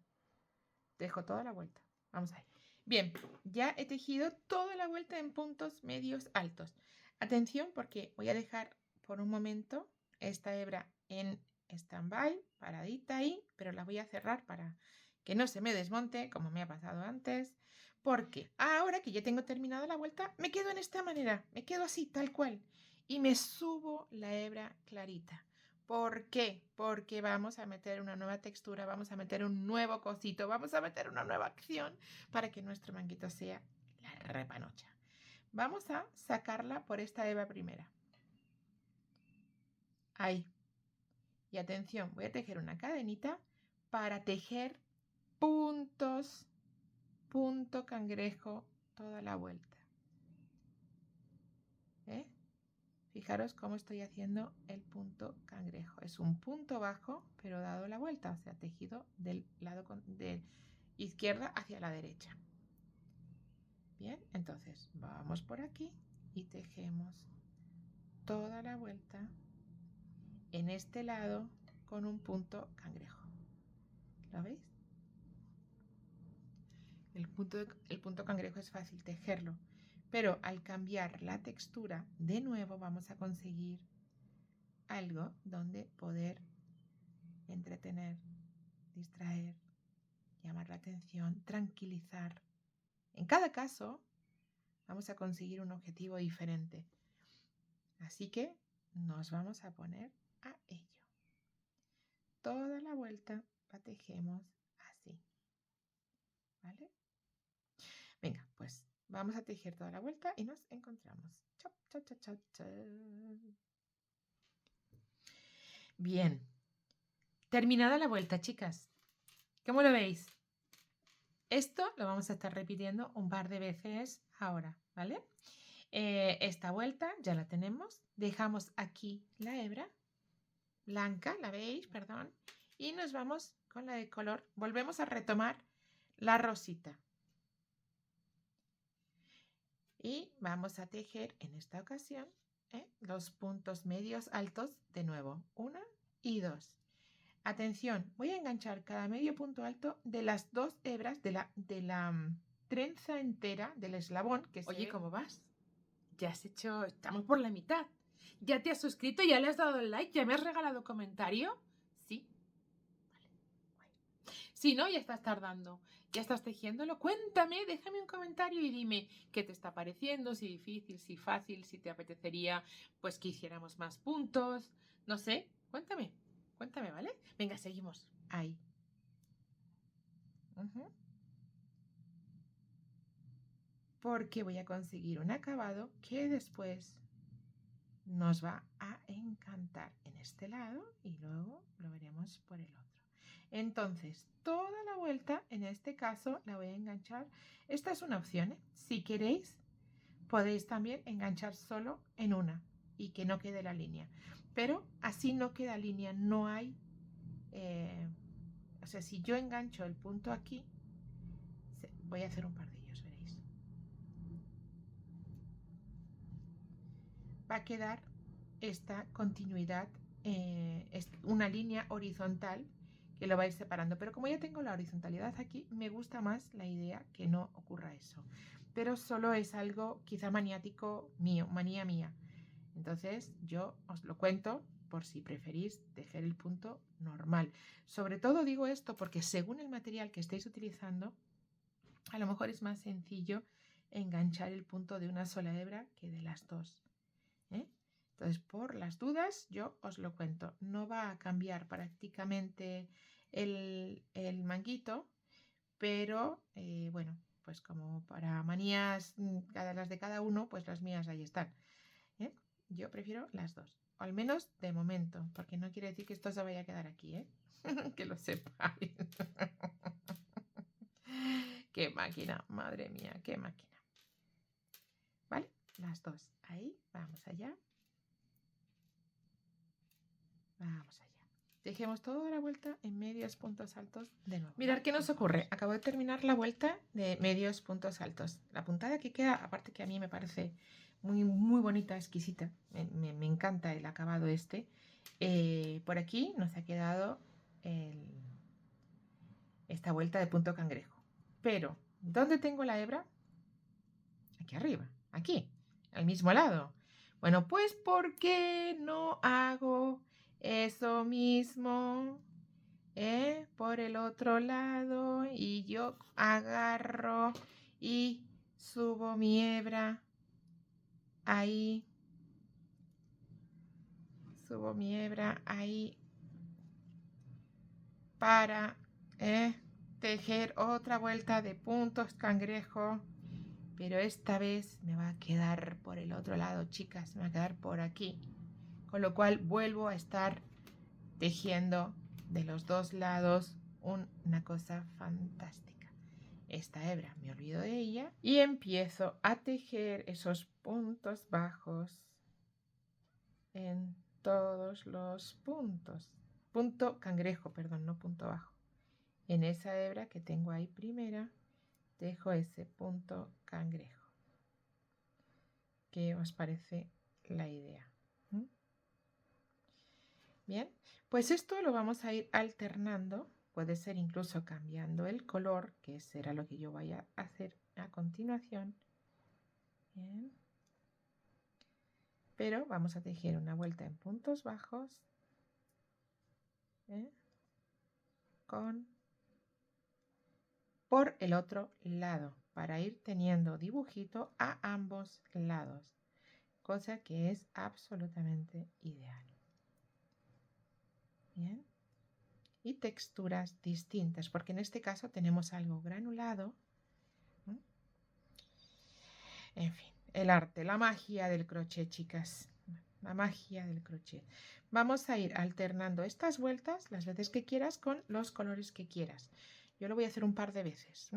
Tejo toda la vuelta. Vamos a ver. Bien, ya he tejido toda la vuelta en puntos medios altos. Atención porque voy a dejar por un momento esta hebra en stand-by, paradita ahí, pero la voy a cerrar para que no se me desmonte como me ha pasado antes. Porque ahora que ya tengo terminada la vuelta, me quedo en esta manera, me quedo así, tal cual. Y me subo la hebra clarita. ¿Por qué? Porque vamos a meter una nueva textura, vamos a meter un nuevo cosito, vamos a meter una nueva acción para que nuestro manguito sea la repanocha. Vamos a sacarla por esta hebra primera. Ahí. Y atención, voy a tejer una cadenita para tejer puntos, punto cangrejo toda la vuelta. Fijaros cómo estoy haciendo el punto cangrejo. Es un punto bajo, pero dado la vuelta, o sea, tejido del lado de izquierda hacia la derecha. Bien, entonces vamos por aquí y tejemos toda la vuelta en este lado con un punto cangrejo. ¿Lo veis? El punto cangrejo es fácil tejerlo, pero al cambiar la textura, de nuevo vamos a conseguir algo donde poder entretener, distraer, llamar la atención, tranquilizar. En cada caso, vamos a conseguir un objetivo diferente. Así que nos vamos a poner a ello. Toda la vuelta la tejemos así. ¿Vale? Venga, pues vamos a tejer toda la vuelta y nos encontramos. Chao, chao, chao, chao, chao. Bien. Terminada la vuelta, chicas. ¿Cómo lo veis? Esto lo vamos a estar repitiendo un par de veces ahora, ¿vale? Esta vuelta ya la tenemos. Dejamos aquí la hebra blanca, ¿la veis? Perdón. Y nos vamos con la de color. Volvemos a retomar la rosita. Y vamos a tejer en esta ocasión los puntos medios altos de nuevo. 1 y 2. Atención, voy a enganchar cada medio punto alto de las 2 hebras de la trenza entera del eslabón. Oye, ¿cómo vas? Ya has hecho, estamos por la mitad. ¿Ya te has suscrito? ¿Ya le has dado el like? ¿Ya me has regalado comentario? Sí. Vale. Si no, ya estás tardando. ¿Ya estás tejiéndolo? Cuéntame, déjame un comentario y dime qué te está pareciendo, si difícil, si fácil, si te apetecería pues que hiciéramos más puntos. No sé, cuéntame, ¿vale? Venga, seguimos. Ahí. Porque voy a conseguir un acabado que después nos va a encantar en este lado y luego lo veremos por el otro. Entonces, toda la vuelta, en este caso, la voy a enganchar. Esta es una opción, Si queréis, podéis también enganchar solo en una y que no quede la línea. Pero así no queda línea, no hay... o sea, si yo engancho el punto aquí, voy a hacer un par de ellos, veréis. Va a quedar esta continuidad, una línea horizontal que lo va a ir separando, pero como ya tengo la horizontalidad aquí, me gusta más la idea que no ocurra eso, pero solo es algo quizá maniático mío, manía mía. Entonces yo os lo cuento por si preferís tejer el punto normal. Sobre todo digo esto porque según el material que estéis utilizando, a lo mejor es más sencillo enganchar el punto de una sola hebra que de las dos. Entonces, por las dudas, yo os lo cuento. No va a cambiar prácticamente el manguito, pero bueno, pues como para manías las de cada uno, pues las mías ahí están. Yo prefiero las dos, o al menos de momento, porque no quiere decir que esto se vaya a quedar aquí, que lo sepáis. Qué máquina, madre mía, qué máquina. ¿Vale? Las dos. Ahí, vamos allá. Vamos allá. Dejemos toda la vuelta en medios puntos altos de nuevo. Mirad qué nos ocurre. Acabo de terminar la vuelta de medios puntos altos. La puntada que queda, aparte que a mí me parece muy, muy bonita, exquisita. Me encanta el acabado este. Por aquí nos ha quedado esta vuelta de punto cangrejo. Pero, ¿dónde tengo la hebra? Aquí arriba, aquí, al mismo lado. Bueno, pues ¿por qué no hago eso mismo por el otro lado? Y yo agarro y subo mi hebra ahí. Subo mi hebra ahí para tejer otra vuelta de puntos cangrejo. Pero esta vez me va a quedar por el otro lado, chicas, me va a quedar por aquí. Con lo cual vuelvo a estar tejiendo de los dos lados una cosa fantástica. Esta hebra me olvido de ella y empiezo a tejer esos puntos bajos en todos los puntos. Punto cangrejo, perdón, no punto bajo. En esa hebra que tengo ahí primera, tejo ese punto cangrejo. ¿Qué os parece la idea? Bien, pues esto lo vamos a ir alternando. Puede ser incluso cambiando el color, que será lo que yo vaya a hacer a continuación. Bien. Pero vamos a tejer una vuelta en puntos bajos por el otro lado, para ir teniendo dibujito a ambos lados, cosa que es absolutamente ideal. Bien. Y texturas distintas, porque en este caso tenemos algo granulado. En fin, el arte, la magia del crochet, chicas. La magia del crochet. Vamos a ir alternando estas vueltas las veces que quieras con los colores que quieras. Yo lo voy a hacer un par de veces.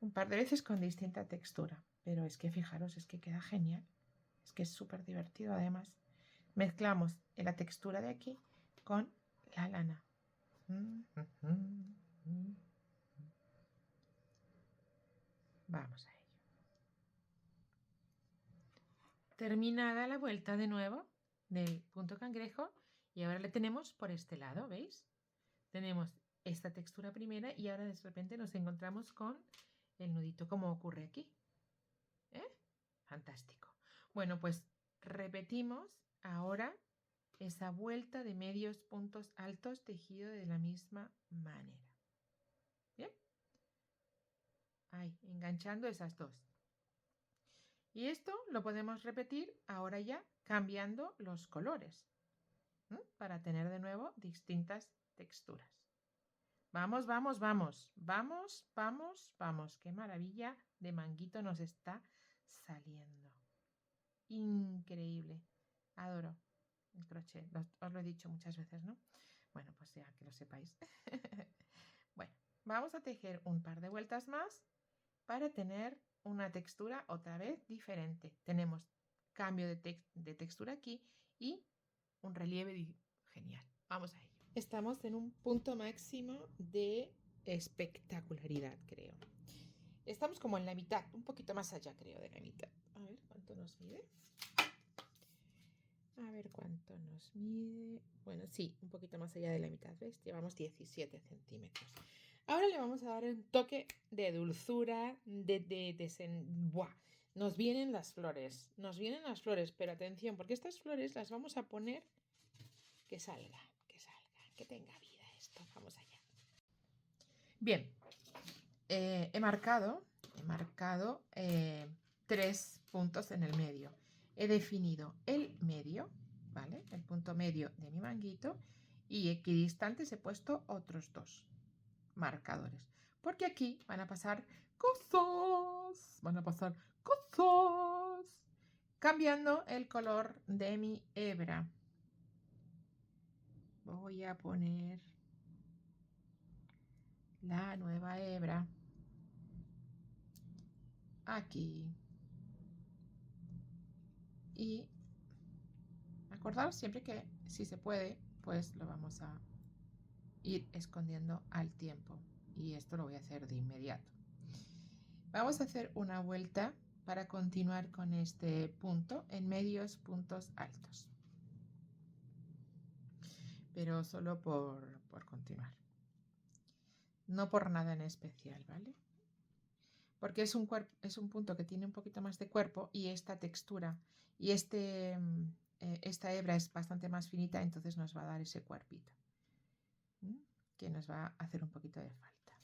Un par de veces con distinta textura. Pero es que fijaros, es que queda genial. Es que es súper divertido además. Mezclamos la textura de aquí con la lana. Vamos a ello. Terminada la vuelta de nuevo del punto cangrejo y ahora le tenemos por este lado, ¿veis? Tenemos esta textura primera y ahora de repente nos encontramos con el nudito como ocurre aquí. Fantástico. Bueno, pues repetimos ahora esa vuelta de medios puntos altos tejido de la misma manera. ¿Bien? Ahí, enganchando esas dos. Y esto lo podemos repetir ahora ya cambiando los colores para tener de nuevo distintas texturas. Vamos, vamos, vamos, vamos, vamos, vamos. Qué maravilla de manguito nos está saliendo. Increíble. Adoro el crochet. Os lo he dicho muchas veces, ¿no? Bueno, pues ya que lo sepáis. Bueno, vamos a tejer un par de vueltas más para tener una textura otra vez diferente. Tenemos cambio de textura aquí y un relieve genial. Vamos a ello. Estamos en un punto máximo de espectacularidad, creo. Estamos como en la mitad, un poquito más allá, creo, de la mitad. A ver cuánto nos mide. A ver cuánto nos mide. Bueno, sí, un poquito más allá de la mitad, ¿ves? Llevamos 17 centímetros. Ahora le vamos a dar un toque de dulzura, ¡buah! Nos vienen las flores, pero atención, porque estas flores las vamos a poner que salga, que tenga vida esto. Vamos allá. Bien, he marcado 3 puntos en el medio. He definido el medio, ¿vale? El punto medio de mi manguito, y equidistantes he puesto otros 2 marcadores. Porque aquí van a pasar cosas. Van a pasar cosas. Cambiando el color de mi hebra. Voy a poner la nueva hebra aquí. Y acordaros siempre que si se puede, pues lo vamos a ir escondiendo al tiempo. Y esto lo voy a hacer de inmediato. Vamos a hacer una vuelta para continuar con este punto en medios puntos altos. Pero solo por continuar. No por nada en especial, ¿vale? Porque es un punto que tiene un poquito más de cuerpo y esta textura y esta hebra es bastante más finita, entonces nos va a dar ese cuerpito, ¿sí? Que nos va a hacer un poquito de falta.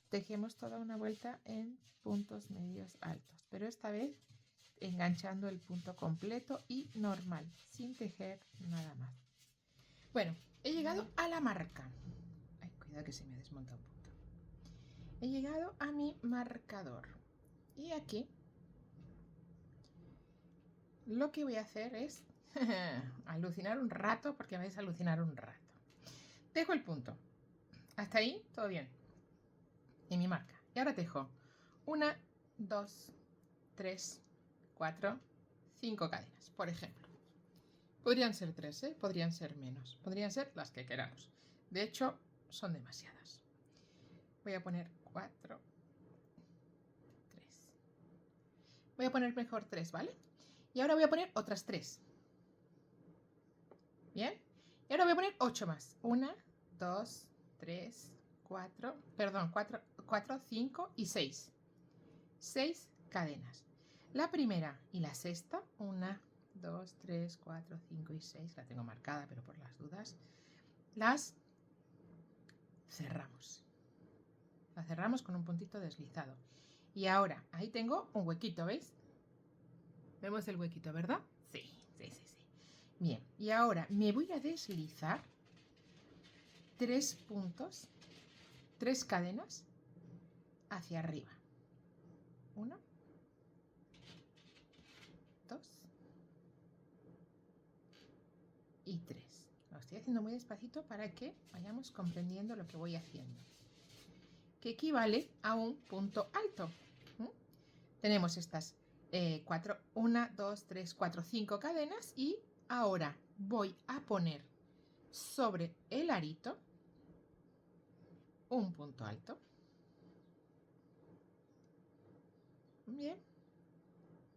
Tejemos toda una vuelta en puntos medios altos, pero esta vez enganchando el punto completo y normal, sin tejer nada más. Bueno, he llegado a la marca. Ay, cuidado que se me desmonta un punto. He llegado a mi marcador. Y aquí lo que voy a hacer es alucinar un rato, porque vais a alucinar un rato. Tejo el punto. Hasta ahí, todo bien. En mi marca. Y ahora tejo 1, 2, 3, 4, 5 cadenas, por ejemplo. Podrían ser 3, ¿eh? Podrían ser menos. Podrían ser las que queramos. De hecho, son demasiadas. Voy a poner 4, 3. Voy a poner mejor 3, ¿vale? Y ahora voy a poner otras 3. ¿Bien? Y ahora voy a poner 8 más. 1, 2, 3, 4, 5 y 6. 6 cadenas. La primera y la sexta, 1, 2, 3, 4, 5 y 6, la tengo marcada, pero por las dudas, las cerramos. La cerramos con un puntito deslizado. Y ahora, ahí tengo un huequito, ¿veis? Vemos el huequito, ¿verdad? Sí. Bien, y ahora me voy a deslizar 3 puntos, 3 cadenas hacia arriba. 1, 2 y 3. Lo estoy haciendo muy despacito para que vayamos comprendiendo lo que voy haciendo, que equivale a un punto alto. Tenemos estas 1, 2, 3, 4, 5 cadenas y ahora voy a poner sobre el arito un punto alto. Bien,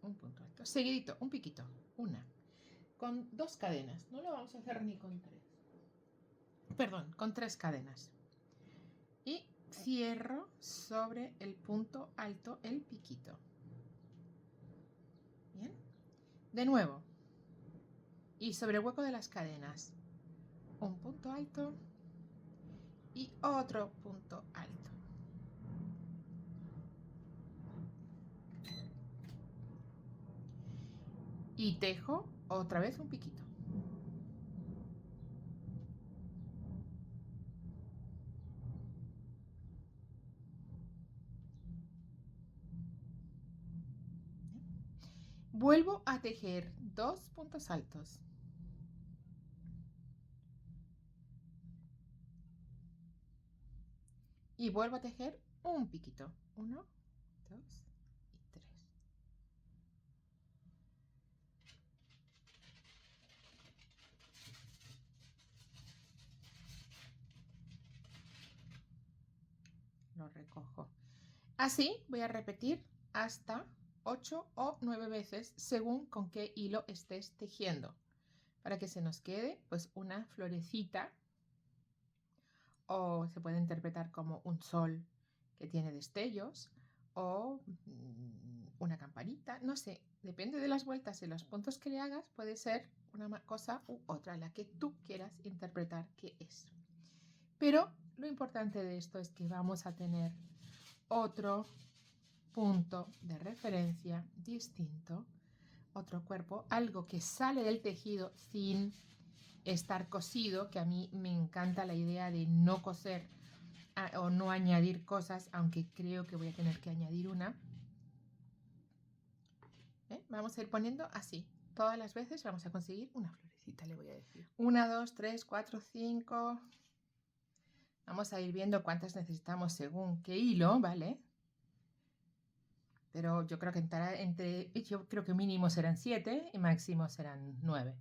un punto alto. Seguidito, un piquito, una, con 2 cadenas. No lo vamos a hacer ni con 3. Perdón, con 3 cadenas. Y cierro sobre el punto alto el piquito. Bien. De nuevo. Y sobre el hueco de las cadenas, un punto alto y otro punto alto. Y tejo otra vez un piquito. Vuelvo a tejer 2 puntos altos. Y vuelvo a tejer un piquito. 1, 2 y 3. Lo recojo. Así voy a repetir hasta 8 o 9 veces según con qué hilo estés tejiendo, para que se nos quede pues una florecita, o se puede interpretar como un sol que tiene destellos, o una campanita, no sé, depende de las vueltas y los puntos que le hagas, puede ser una cosa u otra, la que tú quieras interpretar que es. Pero lo importante de esto es que vamos a tener otro punto de referencia distinto, otro cuerpo, algo que sale del tejido sin estar cosido, que a mí me encanta la idea de no coser o no añadir cosas, aunque creo que voy a tener que añadir una. Vamos a ir poniendo así, todas las veces vamos a conseguir una florecita, le voy a decir. 1, 2, 3, 4, 5. Vamos a ir viendo cuántas necesitamos según qué hilo, ¿vale? Pero yo creo que yo creo que mínimo serán 7 y máximo serán 9.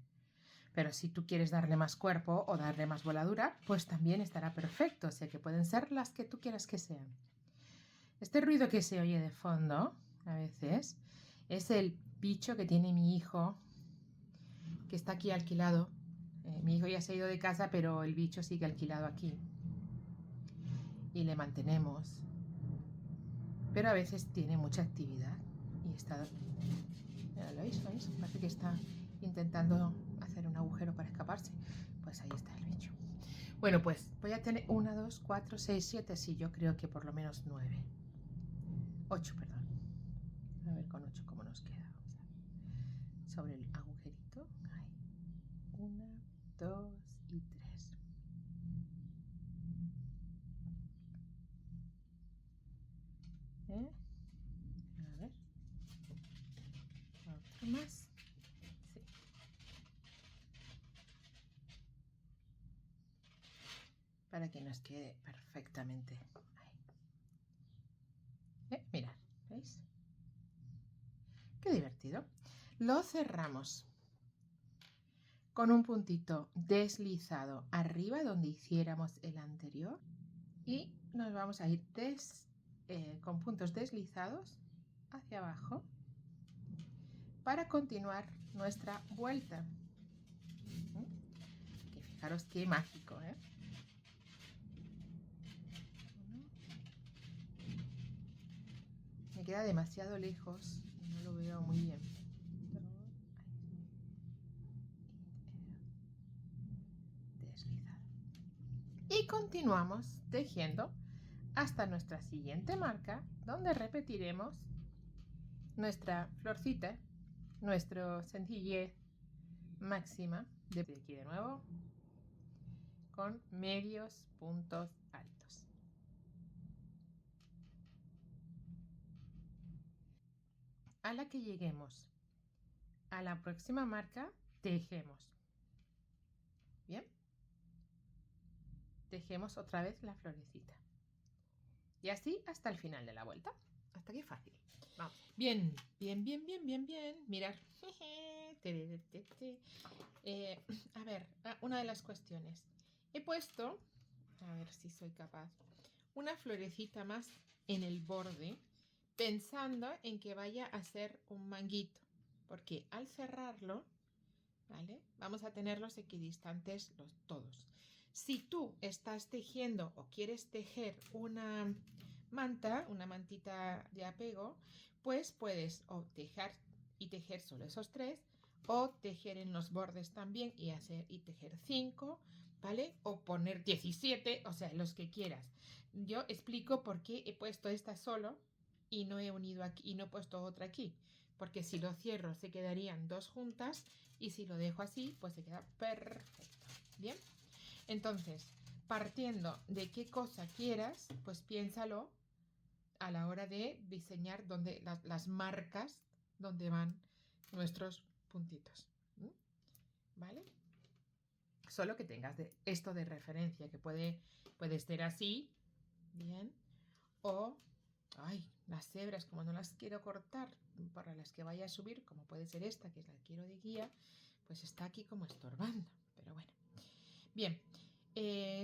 Pero si tú quieres darle más cuerpo o darle más voladura, pues también estará perfecto. O sea que pueden ser las que tú quieras que sean. Este ruido que se oye de fondo, a veces, es el bicho que tiene mi hijo, que está aquí alquilado. Mi hijo ya se ha ido de casa, pero el bicho sigue alquilado aquí. Y le mantenemos. Pero a veces tiene mucha actividad y está... ¿Lo veis? Parece que está intentando hacer un agujero para escaparse. Pues ahí está el bicho. Bueno, pues voy a tener 1, 2, 4, 6, 7. Sí, yo creo que por lo menos 9. 8, perdón. A ver con 8 cómo nos queda. Vamos a ver. Sobre el agujerito. Ahí. 1, 2 y 3. A ver. Otro más. Sí. Para que nos quede perfectamente. Ahí. Mirad, ¿veis? Qué divertido. Lo cerramos con un puntito deslizado arriba donde hiciéramos el anterior y nos vamos a ir con puntos deslizados hacia abajo para continuar nuestra vuelta. Que fijaros qué mágico, ¿eh? Me queda demasiado lejos y no lo veo muy bien. Deslizado. Y continuamos tejiendo hasta nuestra siguiente marca, donde repetiremos nuestra florcita, nuestra sencillez máxima de aquí de nuevo con medios puntos altos. A la que lleguemos a la próxima marca, tejemos. Bien, tejemos otra vez la florecita y así hasta el final de la vuelta. Hasta aquí fácil. Vamos. Bien. Mirar. A ver, una de las cuestiones. He puesto, a ver si soy capaz, una florecita más en el borde, pensando en que vaya a ser un manguito, porque al cerrarlo, ¿vale? Vamos a tenerlos equidistantes todos. Si tú estás tejiendo o quieres tejer una mantita de apego, pues puedes o tejer solo esos 3, o tejer en los bordes también y tejer 5, ¿vale? O poner 17, o sea, los que quieras. Yo explico por qué he puesto esta solo y no he unido aquí y no he puesto otra aquí, porque si lo cierro se quedarían 2 juntas y si lo dejo así, pues se queda perfecto. Bien, entonces, partiendo de qué cosa quieras, pues piénsalo a la hora de diseñar las marcas donde van nuestros puntitos. ¿Vale? Solo que tengas esto de referencia, que puede ser así, bien, o, las hebras, como no las quiero cortar para las que vaya a subir, como puede ser esta, que la quiero de guía, pues está aquí como estorbando, pero bueno. Bien,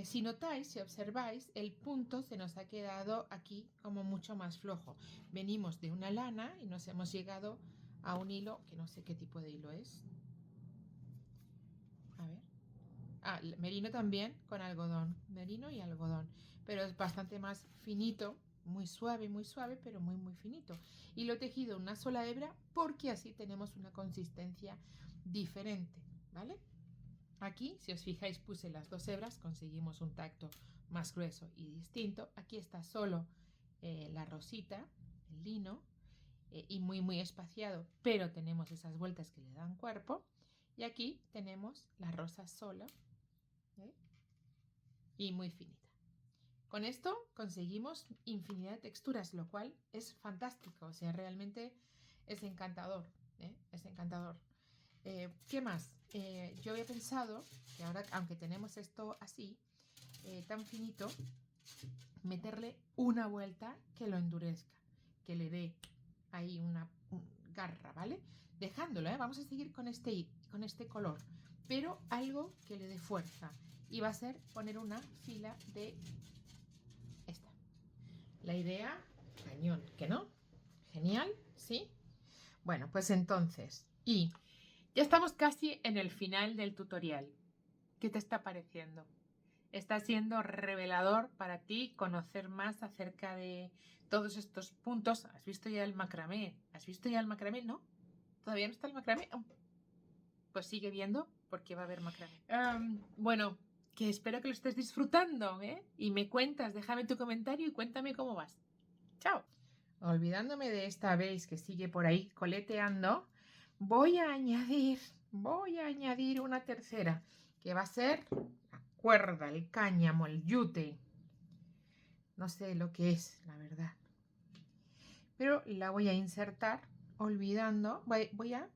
si notáis, si observáis, el punto se nos ha quedado aquí como mucho más flojo. Venimos de una lana y nos hemos llegado a un hilo, que no sé qué tipo de hilo es. A ver. Merino también con algodón, merino y algodón, pero es bastante más finito, muy suave, pero muy finito. Y lo he tejido una sola hebra porque así tenemos una consistencia diferente, ¿vale? Aquí, si os fijáis, puse las 2 hebras, conseguimos un tacto más grueso y distinto. Aquí está solo la rosita, el lino y muy espaciado, pero tenemos esas vueltas que le dan cuerpo. Y aquí tenemos la rosa sola y muy finita. Con esto conseguimos infinidad de texturas, lo cual es fantástico, o sea, realmente es encantador, es encantador. ¿Qué más? Yo había pensado que ahora, aunque tenemos esto así, tan finito, meterle una vuelta que lo endurezca, que le dé ahí una garra, ¿vale? Dejándolo, vamos a seguir con este color, pero algo que le dé fuerza. Y va a ser poner una fila de esta. La idea, cañón, ¿que no? Genial, ¿sí? Bueno, pues entonces, y ya estamos casi en el final del tutorial. ¿Qué te está pareciendo? ¿Está siendo revelador para ti conocer más acerca de todos estos puntos? ¿Has visto ya el macramé? ¿Has visto ya el macramé? ¿No? ¿Todavía no está el macramé? Pues sigue viendo porque va a haber macramé. Bueno, que espero que lo estés disfrutando, y me cuentas, déjame tu comentario y cuéntame cómo vas. ¡Chao! Olvidándome de esta vez que sigue por ahí coleteando, voy a añadir una tercera, que va a ser la cuerda, el cáñamo, el yute. No sé lo que es, la verdad. Pero la voy a insertar olvidando, voy a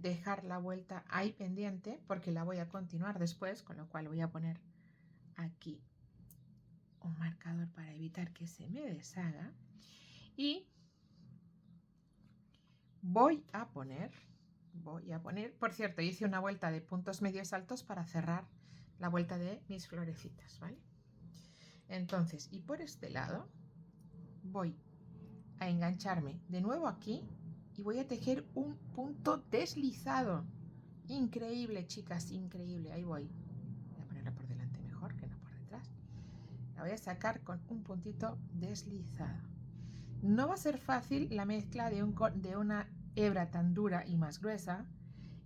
dejar la vuelta ahí pendiente porque la voy a continuar después, con lo cual voy a poner aquí un marcador para evitar que se me deshaga. Y voy a poner, por cierto, hice una vuelta de puntos medios altos para cerrar la vuelta de mis florecitas, ¿vale? Entonces, y por este lado voy a engancharme de nuevo aquí y voy a tejer un punto deslizado. Increíble, chicas, increíble. Ahí voy. Voy a ponerla por delante mejor que no por detrás. La voy a sacar con un puntito deslizado. No va a ser fácil la mezcla de una hebra tan dura y más gruesa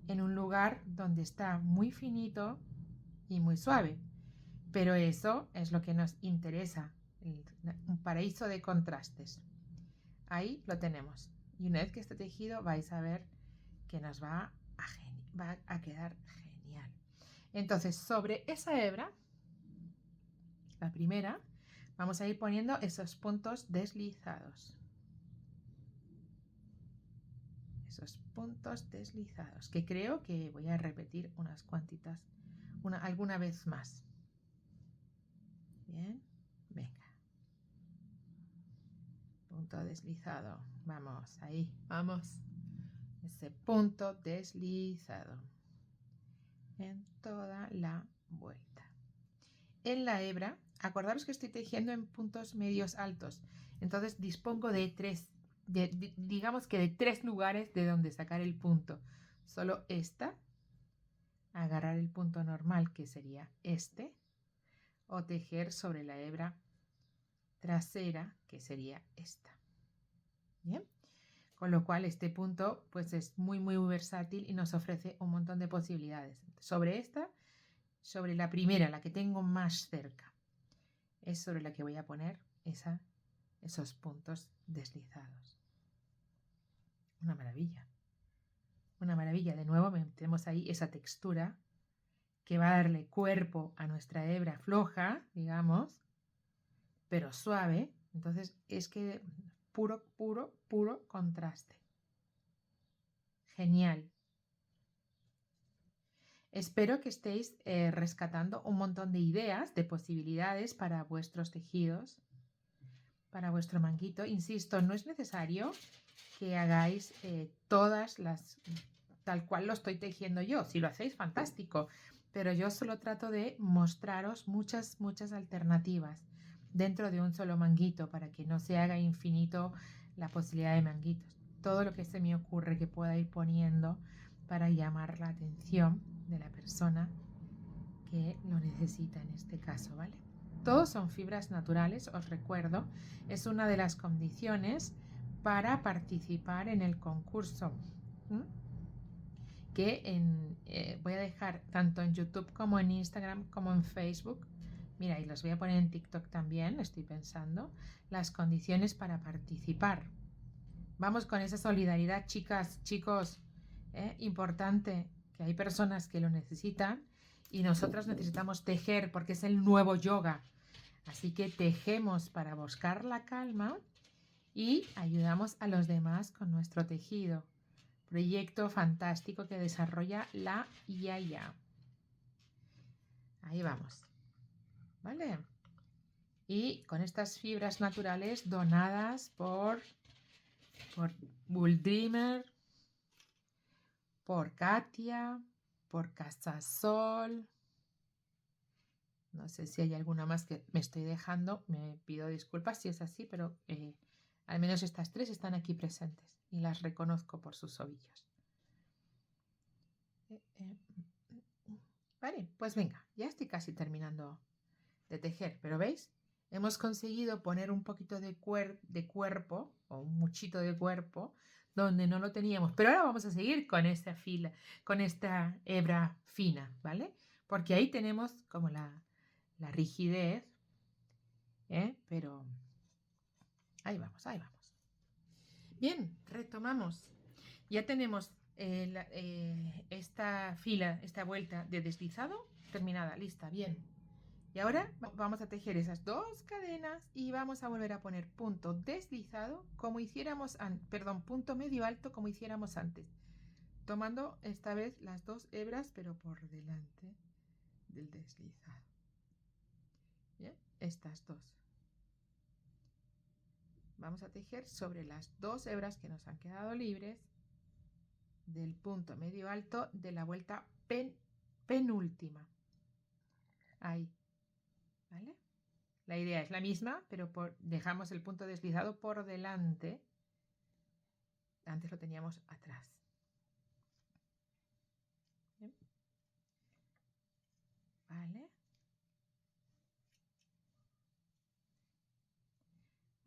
en un lugar donde está muy finito y muy suave. Pero eso es lo que nos interesa, un paraíso de contrastes. Ahí lo tenemos. Y una vez que esté tejido vais a ver que nos va a quedar genial. Entonces, sobre esa hebra, la primera, vamos a ir poniendo esos puntos deslizados. Esos puntos deslizados, que creo que voy a repetir unas cuantitas, alguna vez más. Bien, venga. Punto deslizado. Vamos, ahí, vamos. Ese punto deslizado en toda la vuelta. En la hebra, acordaros que estoy tejiendo en puntos medios altos, entonces dispongo de digamos que de tres lugares de donde sacar el punto. Solo esta, agarrar el punto normal que sería este, o tejer sobre la hebra trasera que sería esta. Bien, con lo cual este punto pues es muy versátil y nos ofrece un montón de posibilidades. Sobre esta, sobre la primera, la que tengo más cerca, es sobre la que voy a poner esos puntos deslizados. Una maravilla. Una maravilla. De nuevo metemos ahí esa textura que va a darle cuerpo a nuestra hebra floja, digamos, pero suave. Entonces es que puro contraste. Genial. Espero que estéis rescatando un montón de ideas, de posibilidades para vuestros tejidos, para vuestro manguito. Insisto, no es necesario que hagáis todas las tal cual lo estoy tejiendo yo. Si lo hacéis, fantástico. Pero yo solo trato de mostraros muchas alternativas dentro de un solo manguito para que no se haga infinito la posibilidad de manguitos. Todo lo que se me ocurre que pueda ir poniendo para llamar la atención de la persona que lo necesita en este caso, ¿vale? Todos son fibras naturales, os recuerdo, es una de las condiciones para participar en el concurso, que voy a dejar tanto en YouTube como en Instagram como en Facebook Mira, y los voy a poner en TikTok también, estoy pensando, las condiciones para participar. Vamos con esa solidaridad, chicas, chicos, importante, que hay personas que lo necesitan y nosotras necesitamos tejer porque es el nuevo yoga. Así que tejemos para buscar la calma y ayudamos a los demás con nuestro tejido. Proyecto fantástico que desarrolla la Yaya. Ahí vamos. ¿Vale? Y con estas fibras naturales donadas por Bull Dreamer, por Katia, por Casasol. No sé si hay alguna más que me estoy dejando. Me pido disculpas si es así, pero al menos estas 3 están aquí presentes y las reconozco por sus ovillos. Vale, pues venga, ya estoy casi terminando de tejer, pero ¿veis? Hemos conseguido poner un poquito de cuerpo o un muchito de cuerpo donde no lo teníamos, pero ahora vamos a seguir con esta fila, con esta hebra fina, ¿vale? Porque ahí tenemos como la rigidez, pero ahí vamos, ahí vamos. Bien, retomamos. Ya tenemos esta fila, esta vuelta de deslizado terminada, lista, bien. Y ahora vamos a tejer esas 2 cadenas y vamos a volver a poner punto deslizado como hiciéramos, punto medio alto como hiciéramos antes. Tomando esta vez las 2 hebras pero por delante del deslizado. Bien, estas 2. Vamos a tejer sobre las 2 hebras que nos han quedado libres del punto medio alto de la vuelta penúltima. Ahí. ¿Vale? La idea es la misma, pero dejamos el punto deslizado por delante. Antes lo teníamos atrás. ¿Bien? ¿Vale?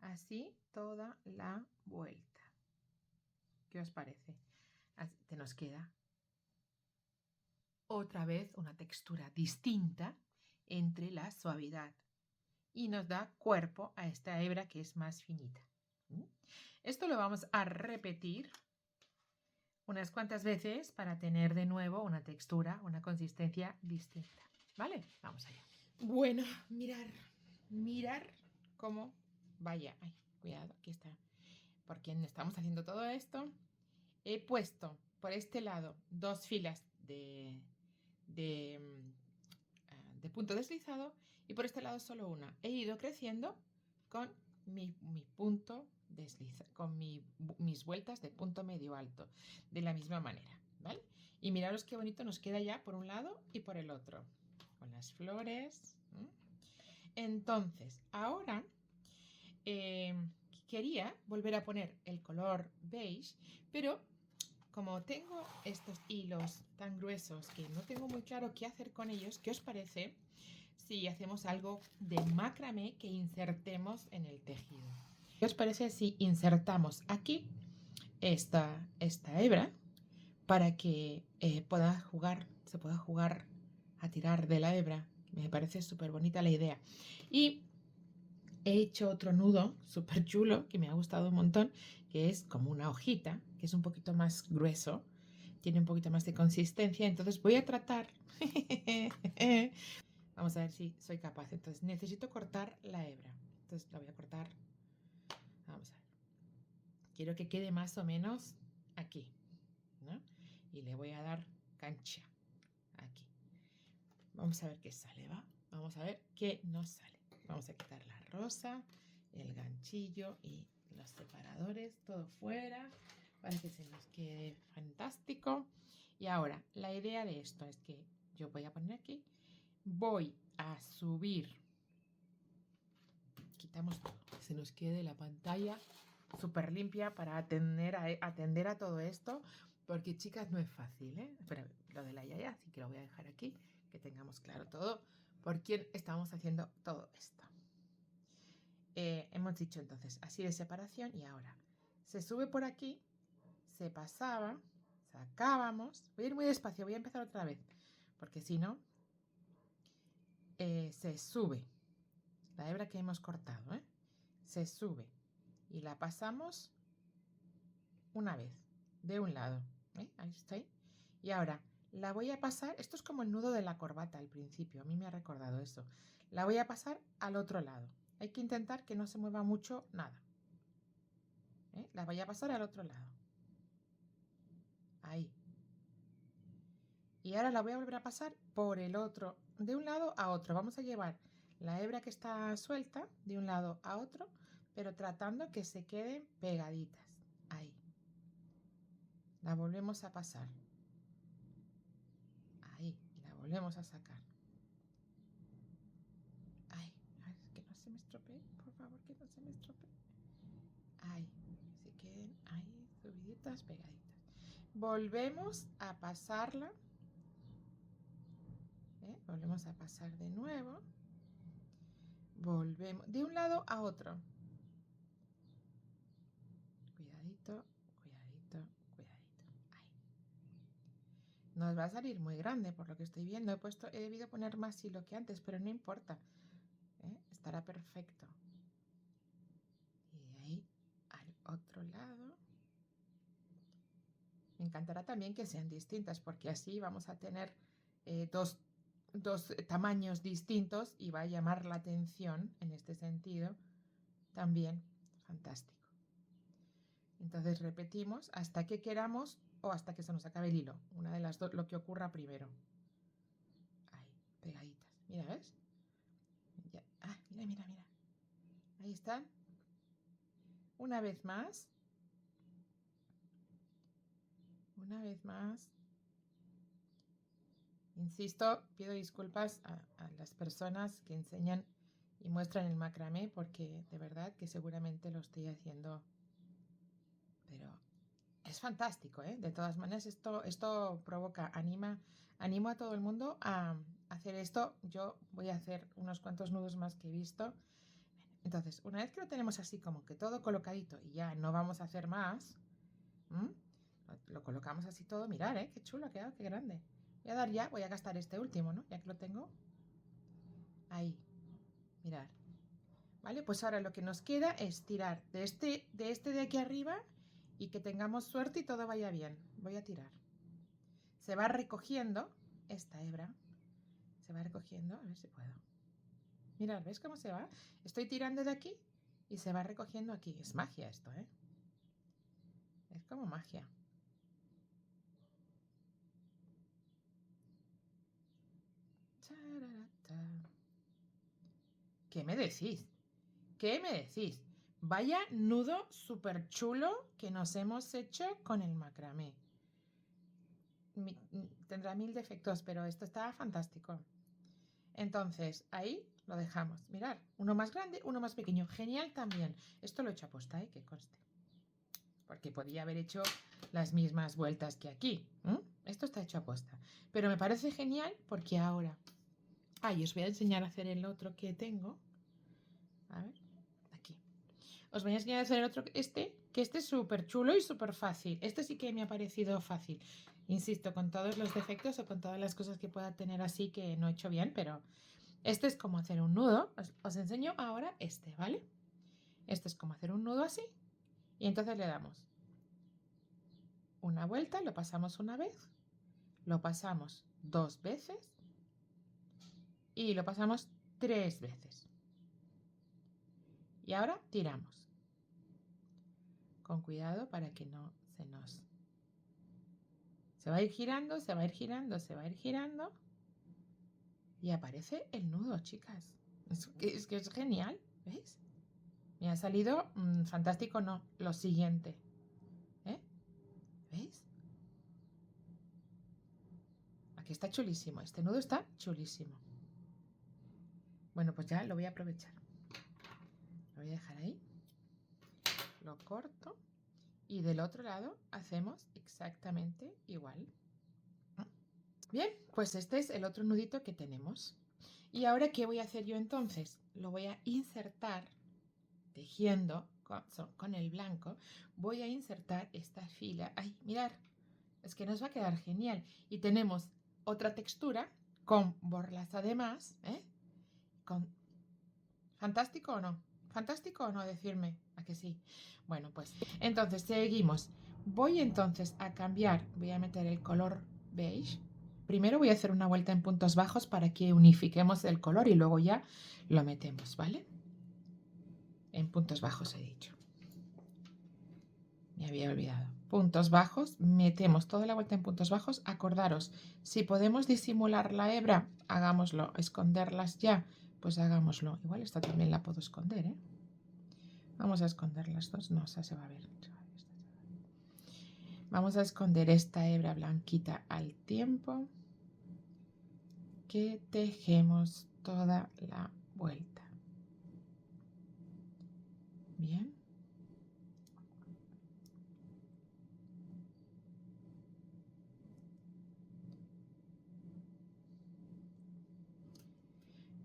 Así toda la vuelta. ¿Qué os parece? Te nos queda otra vez una textura distinta entre la suavidad y nos da cuerpo a esta hebra que es más finita. Esto lo vamos a repetir unas cuantas veces para tener de nuevo una textura, una consistencia distinta. ¿Vale? Vamos allá. Bueno, mirar cómo vaya. Ay, cuidado, aquí está. Por quien estamos haciendo todo esto, he puesto por este lado 2 filas de punto deslizado y por este lado solo una. He ido creciendo con mi punto deslizado, con mis vueltas de punto medio alto, de la misma manera, ¿vale? Y miraros qué bonito nos queda ya por un lado y por el otro, con las flores. Entonces, ahora quería volver a poner el color beige, pero como tengo estos hilos tan gruesos que no tengo muy claro qué hacer con ellos, ¿qué os parece si hacemos algo de macramé que insertemos en el tejido? ¿Qué os parece si insertamos aquí esta hebra para que se pueda jugar a tirar de la hebra? Me parece súper bonita la idea. Y he hecho otro nudo súper chulo que me ha gustado un montón, que es como una hojita, que es un poquito más grueso, tiene un poquito más de consistencia. Entonces voy a tratar, vamos a ver si soy capaz. Entonces necesito cortar la hebra, entonces la voy a cortar, vamos a ver, quiero que quede más o menos aquí, ¿no? Y le voy a dar cancha aquí. Vamos a ver qué sale, ¿va? Vamos a ver qué nos sale. Vamos a quitar la rosa, el ganchillo y los separadores, todo fuera, para que se nos quede fantástico. Y ahora, la idea de esto es que yo voy a poner aquí, voy a subir, quitamos todo, que se nos quede la pantalla súper limpia para atender a todo esto, porque chicas no es fácil, ¿eh? Pero lo de la Yaya sí que lo voy a dejar aquí, que tengamos claro todo por quién estamos haciendo todo esto. Hemos dicho entonces así de separación y ahora se sube por aquí, se pasaba, sacábamos, voy a ir muy despacio, voy a empezar otra vez porque si no se sube. La hebra que hemos cortado, se sube. Y la pasamos una vez, de un lado. Ahí está. Y ahora la voy a pasar, esto es como el nudo de la corbata al principio, a mí me ha recordado eso. La voy a pasar al otro lado. Hay que intentar que no se mueva mucho nada. La voy a pasar al otro lado. Ahí. Y ahora la voy a volver a pasar por el otro, de un lado a otro. Vamos a llevar la hebra que está suelta de un lado a otro, pero tratando que se queden pegaditas. Ahí. La volvemos a pasar. Ahí. Y la volvemos a sacar. Ahí. A ver, que no se me estropee. Por favor, que no se me estropee. Ahí. Se queden ahí, subiditas, pegaditas. Volvemos a pasarla. Volvemos a pasar de nuevo. Volvemos de un lado a otro. Cuidadito, cuidadito, cuidadito. Ahí. Nos va a salir muy grande por lo que estoy viendo. He debido poner más hilo que antes, pero no importa. Estará perfecto. Y de ahí al otro lado. Me encantará también que sean distintas, porque así vamos a tener dos tamaños distintos y va a llamar la atención en este sentido también. Fantástico. Entonces repetimos hasta que queramos o hasta que se nos acabe el hilo. Una de las dos, lo que ocurra primero. Ahí, pegaditas. Mira, ¿ves? Ya. Ah, mira, mira, mira. Ahí están. Una vez más. Una vez más. Insisto, pido disculpas a las personas que enseñan y muestran el macramé, porque de verdad que seguramente lo estoy haciendo, pero es fantástico, ¿eh? De todas maneras, esto provoca, animo a todo el mundo a hacer esto. Yo voy a hacer unos cuantos nudos más que he visto. Entonces, una vez que lo tenemos así como que todo colocadito y ya no vamos a hacer más, lo colocamos así todo. Mirad, qué chulo ha quedado, qué grande. Voy a gastar este último, ¿no? Ya que lo tengo. Ahí, mirad. ¿Vale? Pues ahora lo que nos queda es tirar de este de aquí arriba y que tengamos suerte y todo vaya bien. Voy a tirar. Se va recogiendo esta hebra. Se va recogiendo, a ver si puedo. Mirad, ¿ves cómo se va? Estoy tirando de aquí y se va recogiendo aquí. Es magia esto, ¿eh? Es como magia. ¿Qué me decís? ¿Qué me decís? Vaya nudo súper chulo que nos hemos hecho con el macramé. Tendrá 1000 defectos, pero esto está fantástico. Entonces, ahí lo dejamos. Mirad, uno más grande, uno más pequeño. Genial también. Esto lo he hecho aposta, que conste. Porque podía haber hecho las mismas vueltas que aquí. Esto está hecho aposta. Pero me parece genial porque ahora... y os voy a enseñar a hacer el otro que tengo. A ver, aquí. Os voy a enseñar a hacer el otro, que este es súper chulo y súper fácil. Este sí que me ha parecido fácil. Insisto, con todos los defectos o con todas las cosas que pueda tener así que no he hecho bien, pero este es como hacer un nudo. Os enseño ahora este, ¿vale? Este es como hacer un nudo así. Y entonces le damos una vuelta, lo pasamos una vez, lo pasamos 2 veces y lo pasamos 3 veces. Y ahora tiramos. Con cuidado para que no se nos... Se va a ir girando, se va a ir girando, se va a ir girando. Y aparece el nudo, chicas. Es que es genial, ¿veis? Me ha salido fantástico, no, lo siguiente. ¿Veis? Aquí está chulísimo, este nudo está chulísimo. Bueno, pues ya lo voy a aprovechar. Lo voy a dejar ahí. Lo corto. Y del otro lado hacemos exactamente igual. Bien, pues este es el otro nudito que tenemos. Y ahora, ¿qué voy a hacer yo entonces? Lo voy a insertar tejiendo con el blanco. Voy a insertar esta fila. ¡Ay, mirad! Es que nos va a quedar genial. Y tenemos otra textura con borlas además, ¿Fantástico o no? ¿Fantástico o no? Decirme. ¿A que sí? Bueno, pues entonces seguimos. Voy entonces a cambiar. Voy a meter el color beige. Primero voy a hacer una vuelta en puntos bajos para que unifiquemos el color y luego ya lo metemos, ¿vale? En puntos bajos he dicho. Me había olvidado. Puntos bajos, metemos toda la vuelta en puntos bajos. Acordaros, si podemos disimular la hebra, hagámoslo. Esconderlas ya, pues hagámoslo. Igual esta también la puedo esconder, ¿eh? Vamos a esconder las dos. No, esa se va a ver. Vamos a esconder esta hebra blanquita al tiempo que tejemos toda la vuelta. Bien.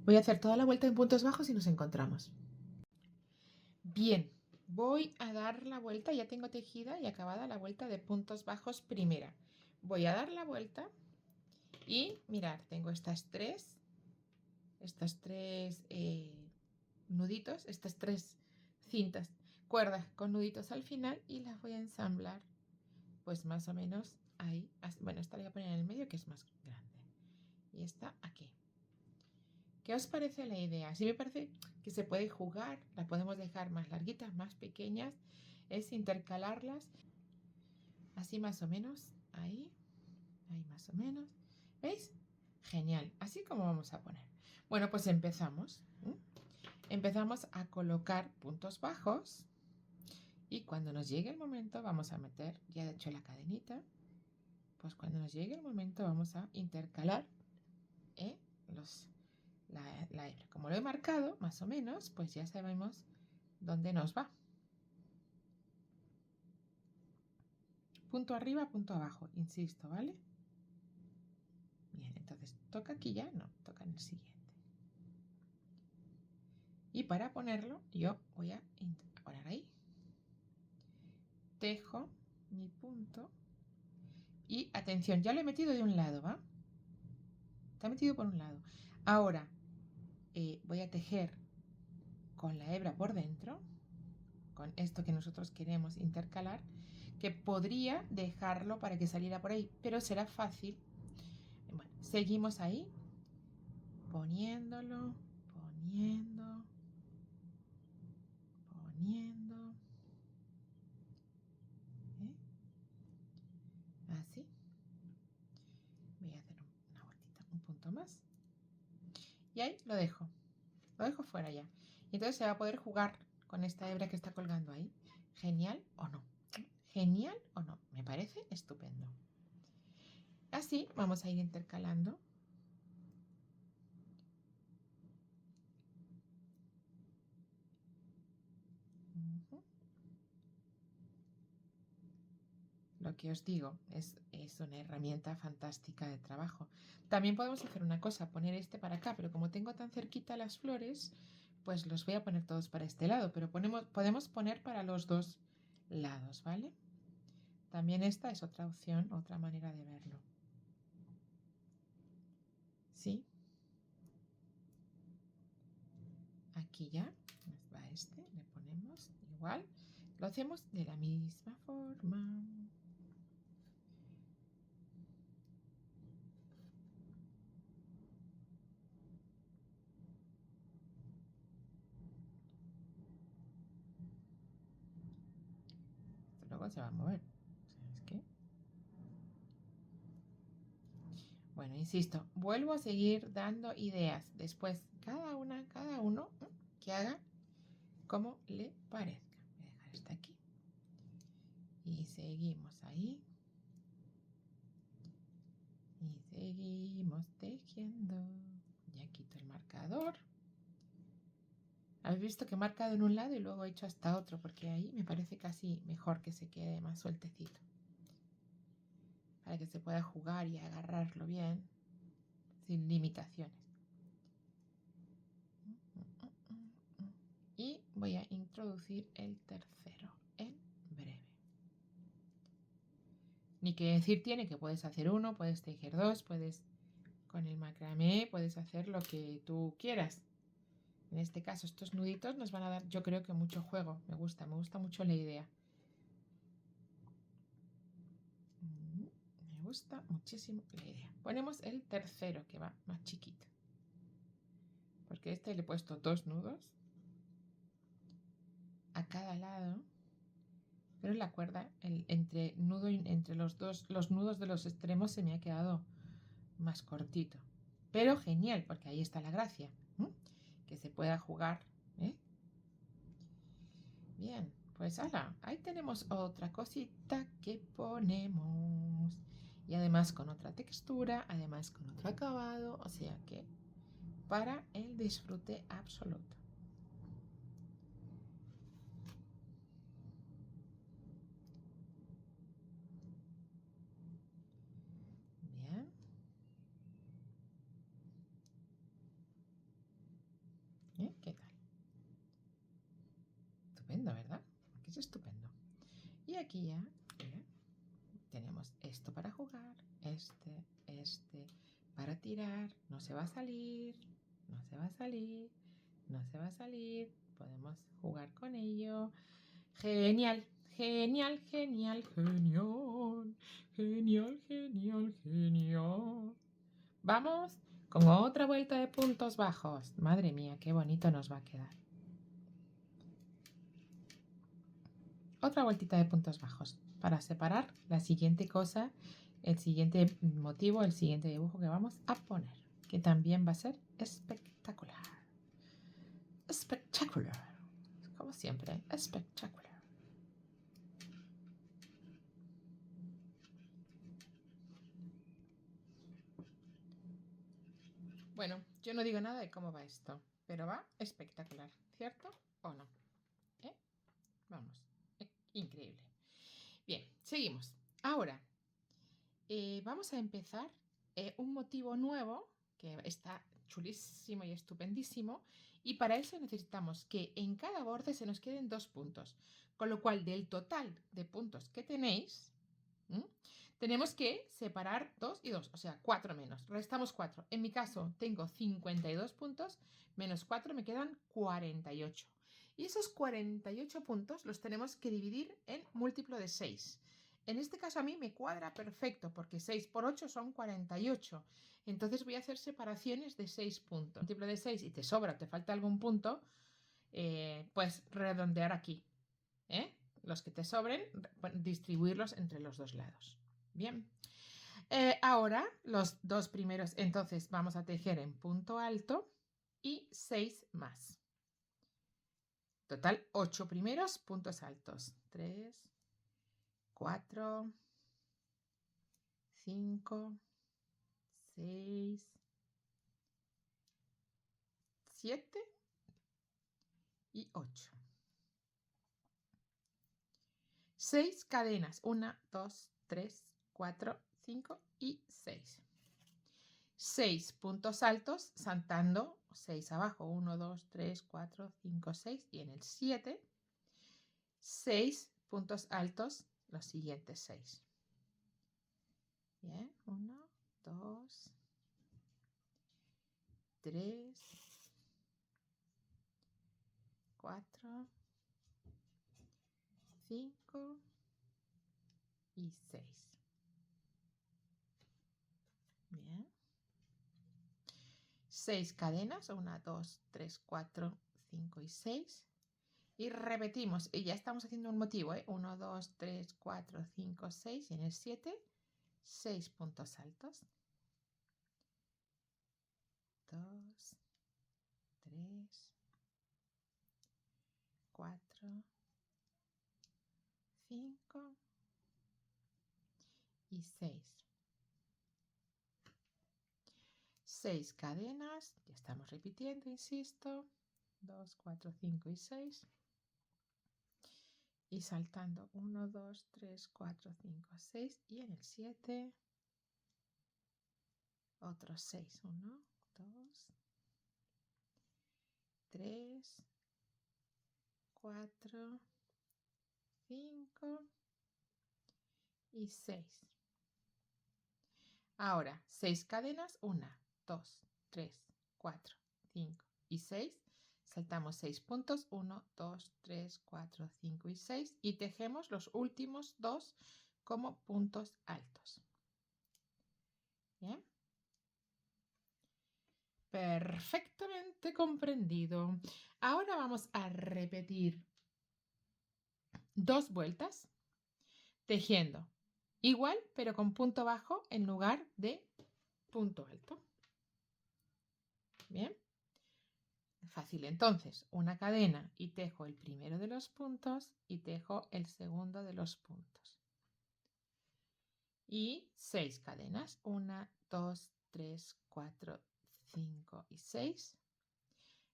Voy a hacer toda la vuelta en puntos bajos y nos encontramos. Bien, voy a dar la vuelta, ya tengo tejida y acabada la vuelta de puntos bajos primera. Voy a dar la vuelta y mirad, tengo estas tres nuditos, estas tres cintas, cuerdas con nuditos al final y las voy a ensamblar pues más o menos ahí. Bueno, esta la voy a poner en el medio que es más grande y esta aquí. ¿Qué os parece la idea? Sí me parece que se puede jugar, la podemos dejar más larguitas, más pequeñas, es intercalarlas, así más o menos, ahí más o menos, ¿veis? Genial, así como vamos a poner. Bueno, pues empezamos. Empezamos a colocar puntos bajos y cuando nos llegue el momento vamos a meter, ya he hecho la cadenita, pues cuando nos llegue el momento vamos a intercalar la hebra. Como lo he marcado, más o menos, pues ya sabemos dónde nos va. Punto arriba, punto abajo, insisto, ¿vale? Bien, entonces, ¿toca aquí ya? No, toca en el siguiente. Y para ponerlo, yo voy a poner ahí. Tejo mi punto. Y atención, ya lo he metido de un lado, ¿va? Está metido por un lado. Ahora voy a tejer con la hebra por dentro, con esto que nosotros queremos intercalar, que podría dejarlo para que saliera por ahí, pero será fácil. Bueno, seguimos ahí, poniéndolo, poniendo, poniendo, así. Voy a hacer una vueltita, un punto más. Y ahí lo dejo fuera ya. Y entonces se va a poder jugar con esta hebra que está colgando ahí. ¿Genial o no? ¿Genial o no? Me parece estupendo. Así vamos a ir intercalando. Lo que os digo es una herramienta fantástica de trabajo. También podemos hacer una cosa, poner este para acá, pero como tengo tan cerquita las flores, pues los voy a poner todos para este lado, pero podemos poner para los dos lados, ¿vale? También esta es otra opción, otra manera de verlo. ¿Sí? Aquí ya nos va este, le ponemos igual. Lo hacemos de la misma forma. Esto luego se va a mover. ¿Sabes qué? Bueno, insisto, vuelvo a seguir dando ideas. Después, cada uno que haga como le parezca. Voy a dejar esta aquí. Y seguimos ahí. Y seguimos tejiendo. Ya quito el marcador. Habéis visto que he marcado en un lado y luego he hecho hasta otro, porque ahí me parece casi mejor que se quede más sueltecito. Para que se pueda jugar y agarrarlo bien, sin limitaciones. Y voy a introducir el tercero en breve. Ni que decir tiene que puedes hacer uno, puedes tejer dos, puedes con el macramé, puedes hacer lo que tú quieras. En este caso, estos nuditos nos van a dar, yo creo que mucho juego. Me gusta mucho la idea. Me gusta muchísimo la idea. Ponemos el tercero, que va más chiquito. Porque este le he puesto 2 nudos a cada lado. Pero la cuerda, entre los nudos de los extremos se me ha quedado más cortito. Pero genial, porque ahí está la gracia. Que se pueda jugar. Bien, pues ahora, ahí tenemos otra cosita que ponemos. Y además con otra textura, además con otro acabado. O sea que para el disfrute absoluto. Bien. ¿Qué tal? Estupendo, ¿verdad? Aquí es estupendo. Y aquí ya, mira, tenemos esto para jugar, este para tirar. No se va a salir, no se va a salir, no se va a salir. Podemos jugar con ello. Genial, genial, genial, genial, genial, genial, genial. Vamos con otra vuelta de puntos bajos. Madre mía, qué bonito nos va a quedar. Otra vueltita de puntos bajos para separar la siguiente cosa, el siguiente motivo, el siguiente dibujo que vamos a poner, que también va a ser espectacular. Espectacular. Como siempre, espectacular. Bueno, yo no digo nada de cómo va esto, pero va espectacular, ¿cierto o no? Vamos, increíble. Bien, seguimos. Ahora, vamos a empezar un motivo nuevo que está chulísimo y estupendísimo, y para eso necesitamos que en cada borde se nos queden 2 puntos, con lo cual del total de puntos que tenéis, tenemos que separar 2 y 2, o sea, 4 menos, restamos 4. En mi caso tengo 52 puntos, menos 4 me quedan 48. Y esos 48 puntos los tenemos que dividir en múltiplo de 6. En este caso a mí me cuadra perfecto, porque 6 por 8 son 48. Entonces voy a hacer separaciones de 6 puntos. Múltiplo de 6 y te sobra, te falta algún punto, pues redondear aquí. Los que te sobren, distribuirlos entre los dos lados. Bien. Ahora los 2 primeros, entonces vamos a tejer en punto alto y 6 más. Total, 8 primeros puntos altos. 3, 4, 5, 6, 7 y 8. 6 cadenas. 1, 2, 3, 4, 5 y 6. 6 puntos altos saltando 6 abajo. 1, 2, 3, 4, 5, 6. Y en el 7, 6 puntos altos los siguientes 6. Bien, 1, 2, 3, 4, 5 y 6. Bien. 6 cadenas, 1, 2, 3, 4, 5 y 6. Y repetimos, y ya estamos haciendo un motivo, 1, 2, 3, 4, 5, 6. Y en el 7, 6 puntos altos. 2, 3, 4, 5 y 6. 6 cadenas, ya estamos repitiendo, insisto. 2, 4, 5 y 6. Y saltando 1, 2, 3, 4, 5, 6. Y en el 7, otros 6. 1, 2, 3, 4, 5 y 6. Ahora, 6 cadenas, 1, 2, 3, 4, 5 y 6. Saltamos 6 puntos, 1, 2, 3, 4, 5 y 6 y tejemos los últimos 2 como puntos altos. ¿Bien? Perfectamente comprendido. Ahora vamos a repetir 2 vueltas tejiendo igual pero con punto bajo en lugar de punto alto. Bien, fácil. Entonces, una cadena y tejo el primero de los puntos y tejo el segundo de los puntos. Y 6 cadenas, 1, 2, 3, 4, 5 y 6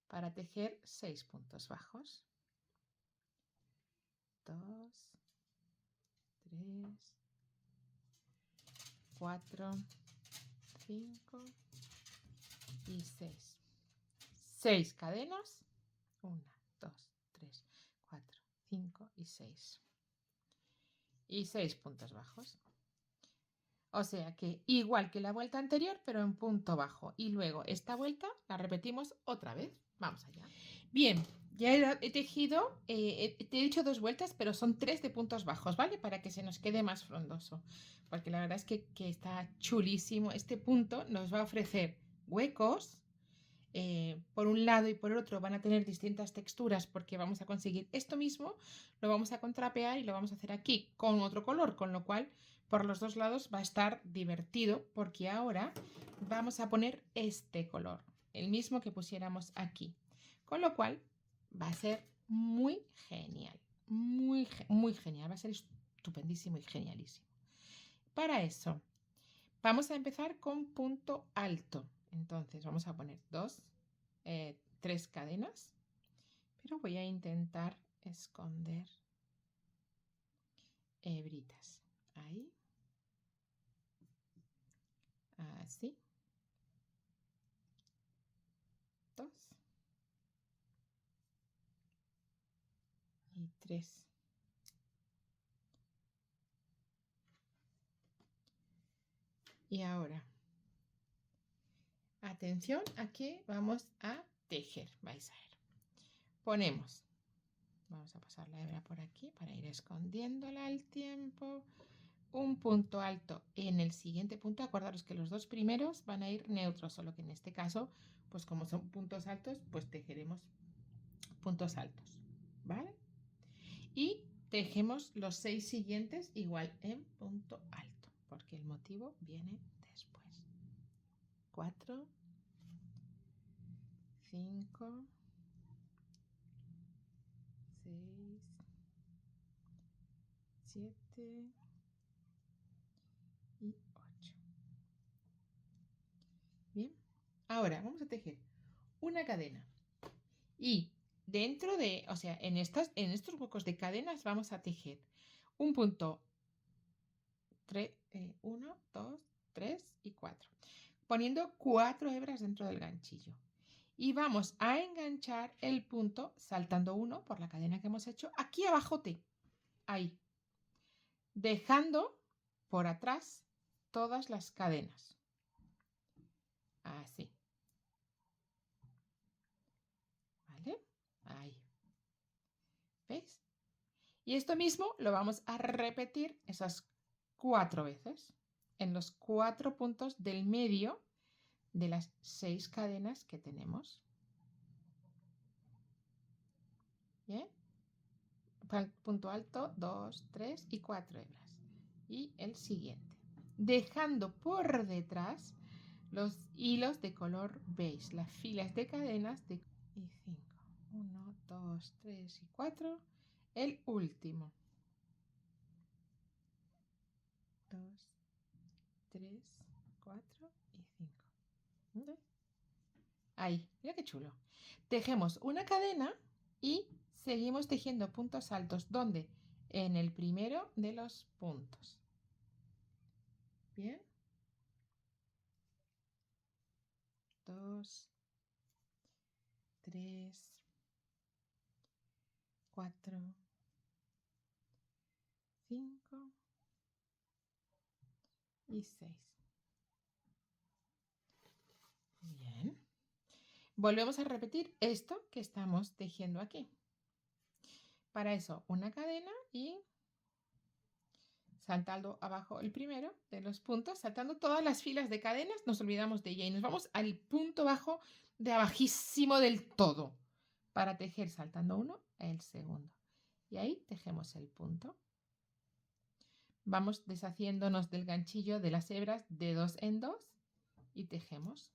para tejer 6 puntos bajos. 2, 3, 4, 5 y 6. 6 cadenas, 1, 2, 3, 4, 5 y 6. Y 6 puntos bajos. O sea que igual que la vuelta anterior, pero en punto bajo. Y luego esta vuelta la repetimos otra vez. Vamos allá. Bien, ya he tejido, te he dicho 2 vueltas, pero son 3 de puntos bajos, ¿vale? Para que se nos quede más frondoso. Porque la verdad es que está chulísimo. Este punto nos va a ofrecer huecos. Por un lado y por el otro van a tener distintas texturas porque vamos a conseguir esto mismo, lo vamos a contrapear y lo vamos a hacer aquí con otro color, con lo cual por los dos lados va a estar divertido porque ahora vamos a poner este color, el mismo que pusiéramos aquí, con lo cual va a ser muy genial, muy genial, va a ser estupendísimo y genialísimo. Para eso vamos a empezar con punto alto. Entonces vamos a poner 3 cadenas, pero voy a intentar esconder hebritas. Ahí. Así. 2. Y 3. Y ahora, atención, aquí vamos a tejer. Vais a ver. Ponemos. Vamos a pasar la hebra por aquí para ir escondiéndola al tiempo. Un punto alto en el siguiente punto. Acordaros que los 2 primeros van a ir neutros, solo que en este caso, pues como son puntos altos, pues tejeremos puntos altos, ¿vale? Y tejemos los 6 siguientes igual en punto alto, porque el motivo viene después. 4, 5, 6, 7 y 8. Bien, ahora vamos a tejer una cadena y dentro de, o sea, en estos huecos de cadenas vamos a tejer un punto 1, 2, 3 y 4, poniendo 4 hebras dentro del ganchillo. Y vamos a enganchar el punto saltando 1 por la cadena que hemos hecho aquí abajo, ahí, dejando por atrás todas las cadenas. Así. ¿Vale? Ahí. ¿Veis? Y esto mismo lo vamos a repetir esas 4 veces en los 4 puntos del medio de las 6 cadenas que tenemos. ¿Bien? Punto alto, 2, 3 y 4 hebras. Y el siguiente. Dejando por detrás los hilos de color beige, las filas de cadenas de 5. 1, 2, 3 y 4. El último. 2, 3, 4 y 5. ¿Ves? Ahí, mira qué chulo. Tejemos una cadena y seguimos tejiendo puntos altos. ¿Dónde? En el primero de los puntos. Bien. 2, 3, 4, 5 y 6. Bien. Volvemos a repetir esto que estamos tejiendo aquí. Para eso, una cadena y saltando abajo el primero de los puntos, saltando todas las filas de cadenas, nos olvidamos de ella y nos vamos al punto bajo de abajísimo del todo para tejer saltando uno el segundo. Y ahí tejemos el punto. Vamos deshaciéndonos del ganchillo de las hebras de 2 en 2 y tejemos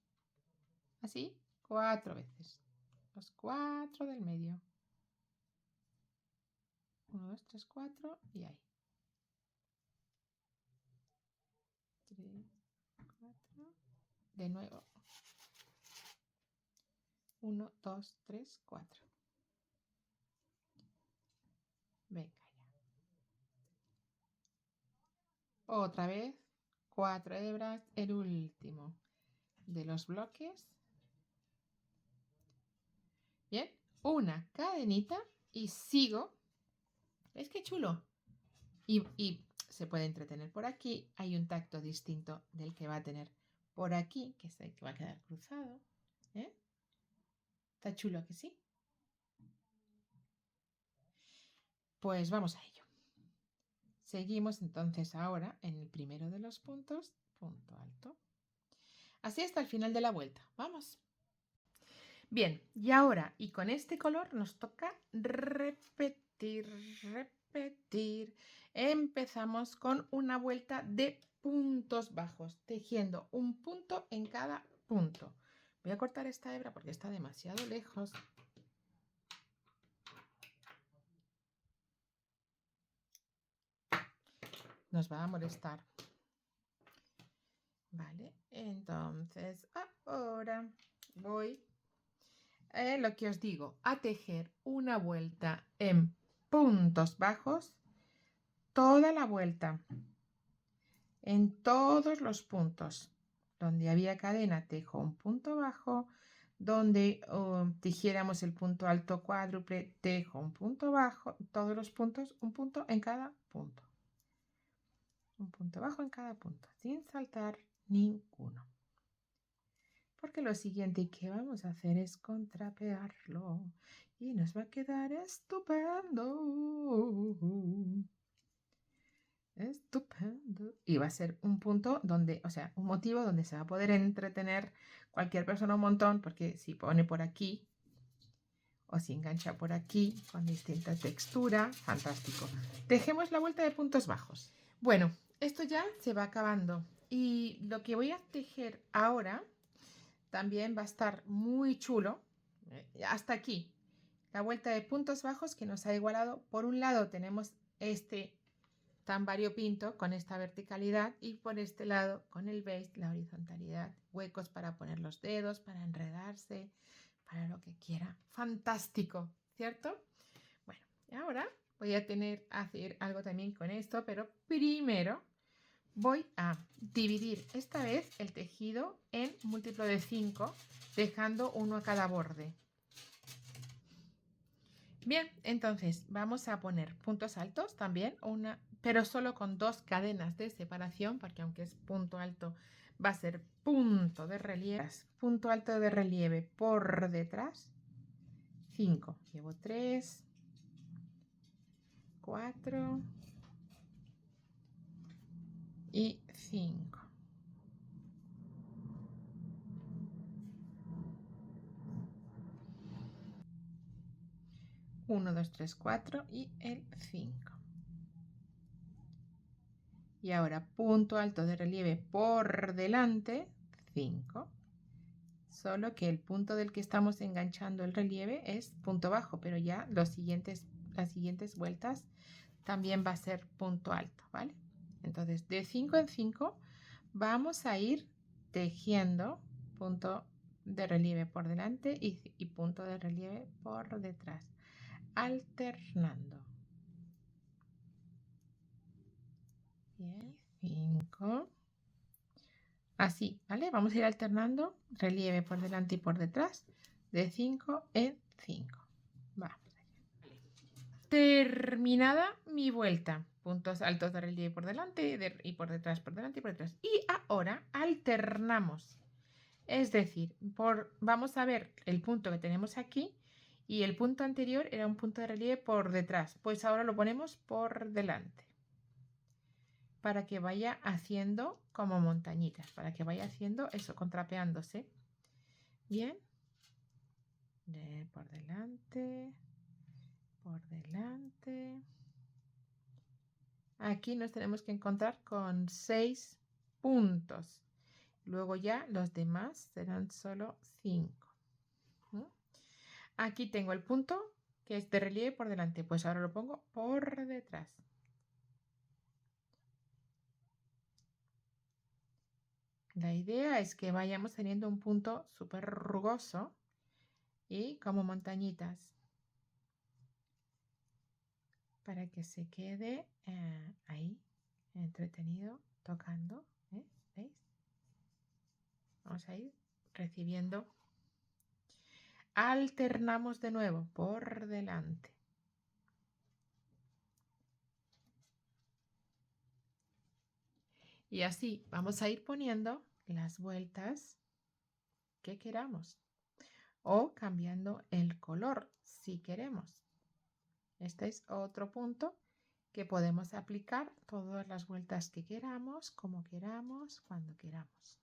así 4 veces. Los 4 del medio. 1, 2, 3, 4 y ahí. 3, 4. De nuevo. 1, 2, 3, 4. Venga ya. Otra vez. 4 hebras. El último de los bloques. Bien. Una cadenita y sigo. ¿Ves qué chulo? Y se puede entretener por aquí. Hay un tacto distinto del que va a tener por aquí, que es el que va a quedar cruzado. ¿Eh? ¿Está chulo que sí? Pues vamos a ello. Seguimos entonces ahora en el primero de los puntos, punto alto. Así hasta el final de la vuelta. Vamos. Bien, y ahora, y con este color nos toca repetir. Empezamos con una vuelta de puntos bajos, tejiendo un punto en cada punto. Voy a cortar esta hebra porque está demasiado lejos. Nos va a molestar. Vale, entonces ahora voy, lo que os digo, a tejer una vuelta en puntos bajos, toda la vuelta, en todos los puntos. Donde había cadena tejo un punto bajo, donde tejiéramos el punto alto cuádruple tejo un punto bajo, todos los puntos, un punto en cada punto. Un punto bajo en cada punto, sin saltar ninguno. Porque lo siguiente que vamos a hacer es contrapearlo y nos va a quedar estupendo. Estupendo. Y va a ser un punto donde, o sea, un motivo donde se va a poder entretener cualquier persona un montón, porque si pone por aquí o si engancha por aquí con distinta textura, fantástico. Tejemos la vuelta de puntos bajos. Bueno, esto ya se va acabando y lo que voy a tejer ahora también va a estar muy chulo. Hasta aquí, la vuelta de puntos bajos que nos ha igualado. Por un lado tenemos este tan variopinto con esta verticalidad y por este lado con el base la horizontalidad. Huecos para poner los dedos, para enredarse, para lo que quiera. Fantástico, ¿cierto? Bueno, y ahora voy a hacer algo también con esto, pero primero voy a dividir esta vez el tejido en múltiplo de 5, dejando uno a cada borde. Bien, entonces vamos a poner puntos altos también, pero solo con 2 cadenas de separación, porque aunque es punto alto, va a ser punto de relieve. Punto alto de relieve por detrás. 5. Llevo 3, 4 y 5. 1, 2, 3, 4 y el 5. Y ahora punto alto de relieve por delante, 5. Solo que el punto del que estamos enganchando el relieve es punto bajo, pero ya las siguientes vueltas también va a ser punto alto, ¿vale? Entonces, de 5 en 5 vamos a ir tejiendo punto de relieve por delante y punto de relieve por detrás, alternando. Bien, 5. Así, ¿vale? Vamos a ir alternando relieve por delante y por detrás de 5 en 5. Vamos allá. Terminada mi vuelta. Puntos altos de relieve por delante y por detrás, por delante y por detrás. Y ahora alternamos Es decir, vamos a ver el punto que tenemos aquí y el punto anterior era un punto de relieve por detrás. Pues ahora lo ponemos por delante para que vaya haciendo como montañitas, para que vaya haciendo eso, contrapeándose. Bien. Por delante, por delante. Aquí nos tenemos que encontrar con 6 puntos. Luego ya los demás serán solo 5. Aquí tengo el punto que es de relieve por delante. Pues ahora lo pongo por detrás. La idea es que vayamos teniendo un punto súper rugoso y como montañitas para que se quede ahí entretenido tocando. ¿Veis? Vamos a ir recibiendo. Alternamos de nuevo por delante. Y así vamos a ir poniendo las vueltas que queramos o cambiando el color si queremos. Este es otro punto que podemos aplicar todas las vueltas que queramos, como queramos, cuando queramos.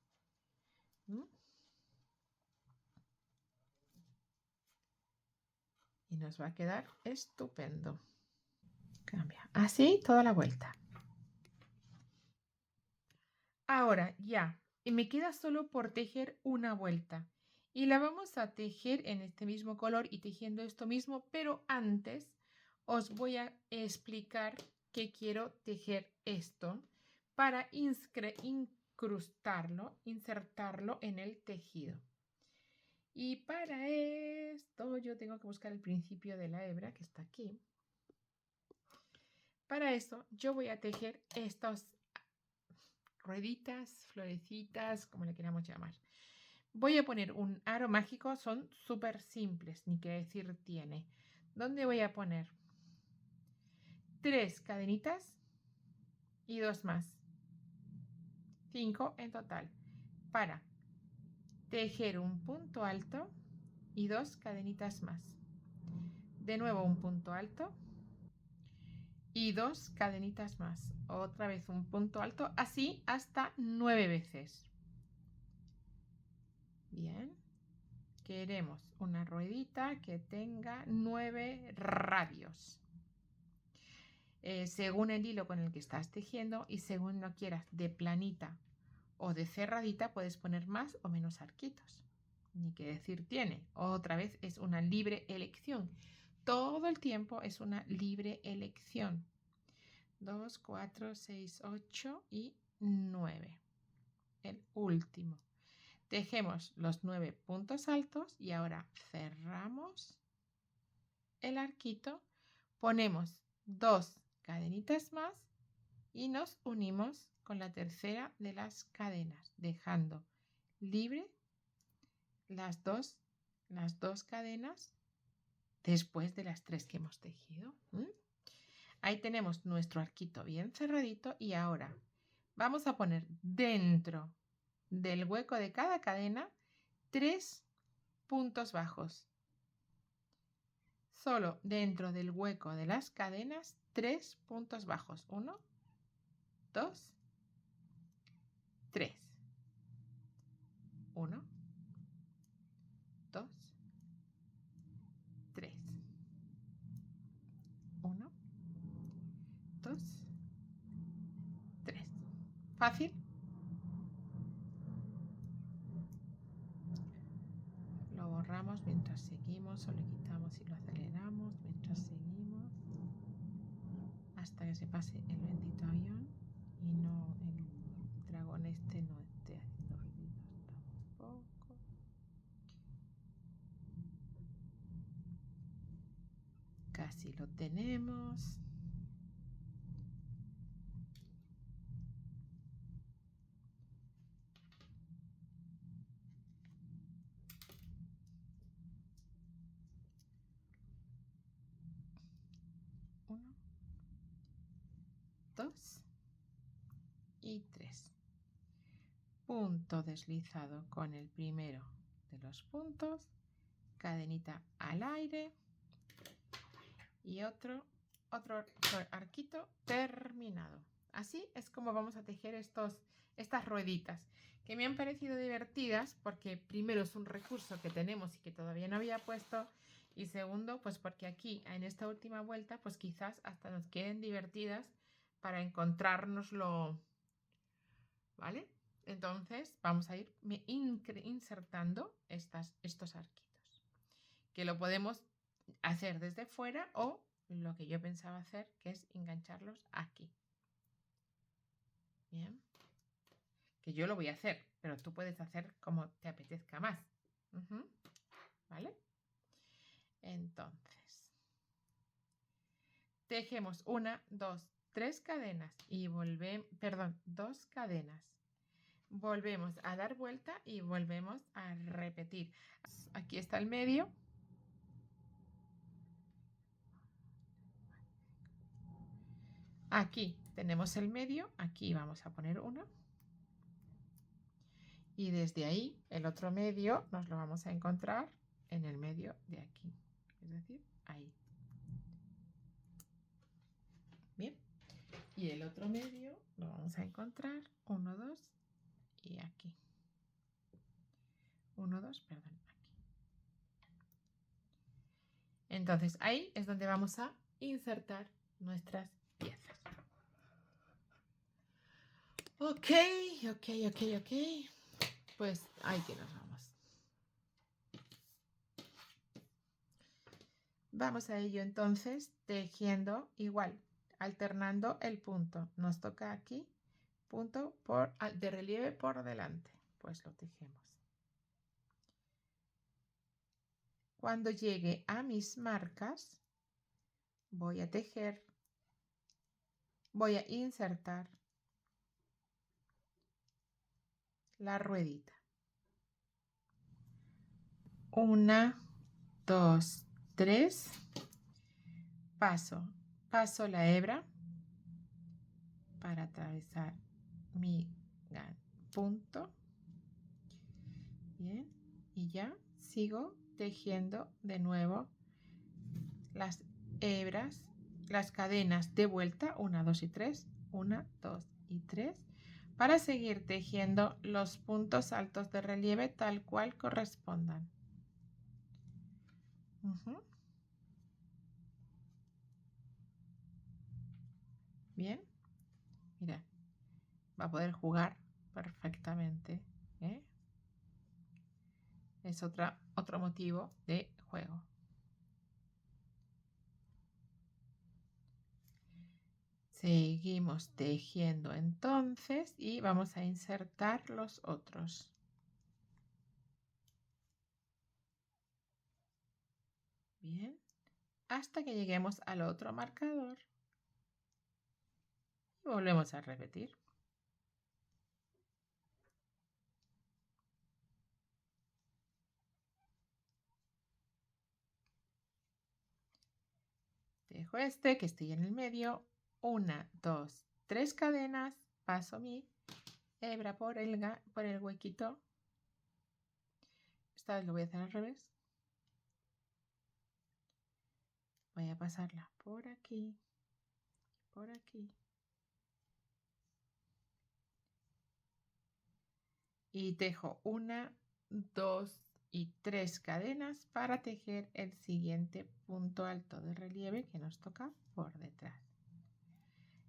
Y nos va a quedar estupendo. Cambia. Así toda la vuelta. Ahora ya, y me queda solo por tejer una vuelta. Y la vamos a tejer en este mismo color y tejiendo esto mismo, pero antes os voy a explicar que quiero tejer esto para incrustarlo, insertarlo en el tejido. Y para esto yo tengo que buscar el principio de la hebra que está aquí. Para esto yo voy a tejer estas rueditas, florecitas, como le queramos llamar. Voy a poner un aro mágico, son súper simples, ni que decir tiene. ¿Dónde voy a poner? 3 cadenitas y 2 más. 5 en total. Para tejer un punto alto y 2 cadenitas más. De nuevo un punto alto y 2 cadenitas más. Otra vez un punto alto, así hasta 9 veces. Bien. Queremos una ruedita que tenga 9 radios. Según el hilo con el que estás tejiendo y según lo quieras de planita o de cerradita, puedes poner más o menos arquitos. Ni que decir tiene. Otra vez es una libre elección. Todo el tiempo es una libre elección. 2, 4, 6, 8 y 9. El último. Tejemos los 9 puntos altos y ahora cerramos el arquito, ponemos 2 cadenitas más y nos unimos con la tercera de las cadenas, dejando libre las dos cadenas después de las 3 que hemos tejido. Ahí tenemos nuestro arquito bien cerradito y ahora vamos a poner dentro del hueco de cada cadena 3 puntos bajos. Solo dentro del hueco de las cadenas 3 puntos bajos. 1, 2, 3. 1, 2, 3. 1, 2, 3. ¿Fácil? Lo borramos mientras seguimos o le quitamos y lo aceleramos mientras seguimos hasta que se pase el bendito avión y no el dragón este no esté haciendo ruiditos tampoco. Casi lo tenemos. Uno, 2 y 3. punto deslizado con el primero de los puntos, cadenita al aire y otro arquito terminado. Así es como vamos a tejer estas rueditas, que me han parecido divertidas porque primero es un recurso que tenemos y que todavía no había puesto, y segundo pues porque aquí en esta última vuelta pues quizás hasta nos queden divertidas para encontrárnoslo, ¿vale? Entonces vamos a ir insertando estos arquitos, que lo podemos hacer desde fuera o lo que yo pensaba hacer, que es engancharlos aquí. Bien, que yo lo voy a hacer, pero tú puedes hacer como te apetezca más. ¿Vale? Entonces, tejemos 1, 2, 3 cadenas y volvemos, perdón, 2 cadenas. Volvemos a dar vuelta y volvemos a repetir. Aquí está el medio. Aquí tenemos el medio, aquí vamos a poner uno. Y desde ahí, el otro medio nos lo vamos a encontrar en el medio de aquí. Es decir, ahí. Bien. Y el otro medio lo vamos a encontrar 1, 2 y aquí. 1, 2, perdón, aquí. Entonces ahí es donde vamos a insertar nuestras piezas. Ok. Pues ahí que nos vamos. Vamos a ello entonces tejiendo igual, alternando el punto. Nos toca aquí punto de relieve por delante. Pues lo tejemos. Cuando llegue a mis marcas, voy a tejer, voy a insertar la ruedita. 1, 2, 3. Paso la hebra para atravesar mi punto. Bien, y ya sigo tejiendo de nuevo las hebras, las cadenas de vuelta, 1, 2 y 3, 1, 2 y 3, para seguir tejiendo los puntos altos de relieve tal cual correspondan. Bien, mira, va a poder jugar perfectamente, ¿eh? Es otro motivo de juego. Seguimos tejiendo entonces y vamos a insertar los otros. Bien, hasta que lleguemos al otro marcador. Y volvemos a repetir. Dejo este que estoy en el medio. 1, 2, 3 cadenas. Paso mi hebra por el huequito. Esta vez lo voy a hacer al revés. Voy a pasarla por aquí, por aquí. Y tejo 1, 2 y 3 cadenas para tejer el siguiente punto alto de relieve que nos toca por detrás.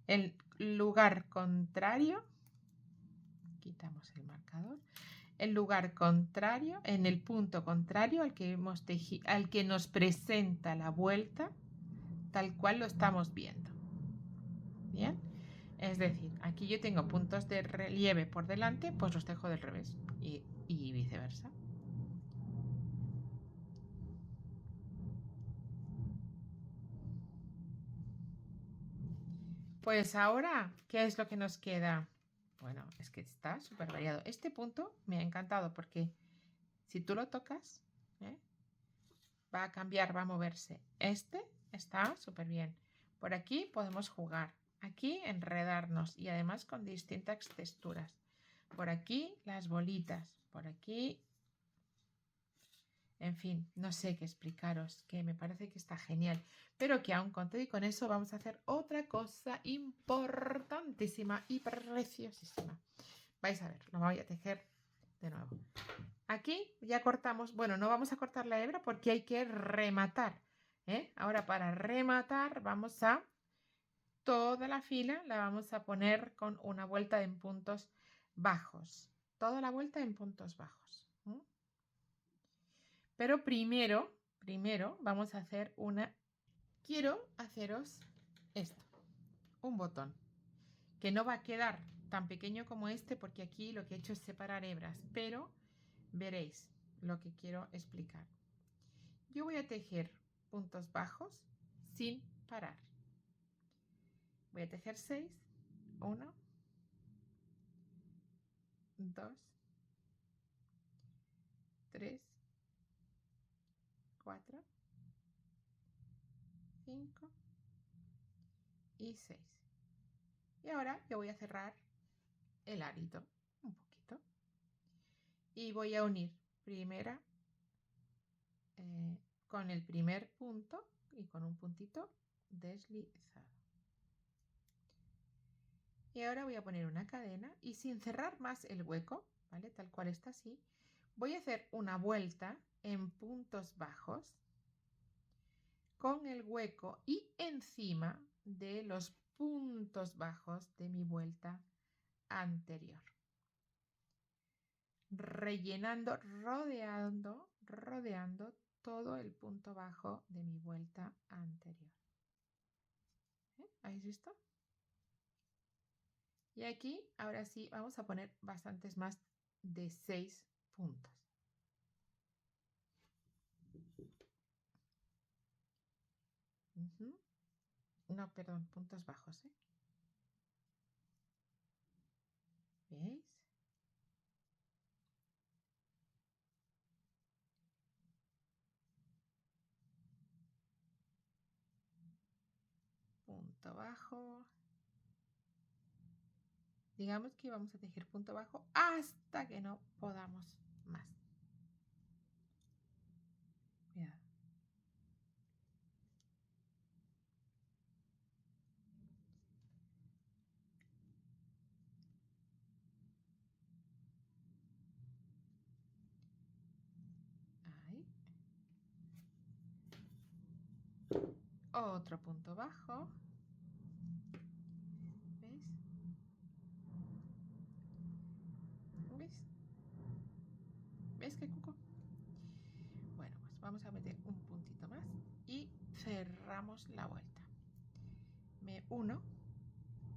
El lugar contrario, quitamos el marcador, el lugar contrario, en el punto contrario al que hemos tejido, al que nos presenta la vuelta, tal cual lo estamos viendo. Bien, es decir, aquí yo tengo puntos de relieve por delante, pues los tejo del revés y viceversa. Pues ahora, ¿qué es lo que nos queda? Bueno, es que está súper variado. Este punto me ha encantado porque si tú lo tocas, va a cambiar, va a moverse. Este está súper bien. Por aquí podemos jugar. Aquí enredarnos y además con distintas texturas. por aquí las bolitas, por aquí. En fin, no sé qué explicaros, que me parece que está genial, pero que aún con todo y con eso vamos a hacer otra cosa importantísima y preciosísima. Vais a ver, lo voy a tejer de nuevo. Aquí ya cortamos, bueno, no vamos a cortar la hebra porque hay que rematar, ¿eh? Ahora para rematar vamos a, toda la fila la vamos a poner con una vuelta en puntos bajos. Toda la vuelta en puntos bajos. Pero primero vamos a hacer una... Quiero haceros esto, un botón, que no va a quedar tan pequeño como este porque aquí lo que he hecho es separar hebras, pero veréis lo que quiero explicar. Yo voy a tejer puntos bajos sin parar. Voy a tejer 6, 1, 2, 3, 4, 5 y 6. Y ahora yo voy a cerrar el arito un poquito y voy a unir primera con el primer punto y con un puntito deslizado. Y ahora voy a poner una cadena y sin cerrar más el hueco, ¿vale? Tal cual está así, voy a hacer una vuelta en puntos bajos con el hueco y encima de los puntos bajos de mi vuelta anterior. Rellenando, rodeando todo el punto bajo de mi vuelta anterior. ¿Habéis visto? Y aquí, ahora sí, vamos a poner bastantes más de 6 puntos. No, perdón, puntos bajos, ¿eh? ¿Veis? Punto bajo. Digamos que vamos a tejer punto bajo hasta que no podamos más. Cuidado. Ahí. Otro punto bajo. ¿Veis? ¿Veis? ¿Veis qué cuco? Bueno, pues vamos a meter un puntito más y cerramos la vuelta. Me uno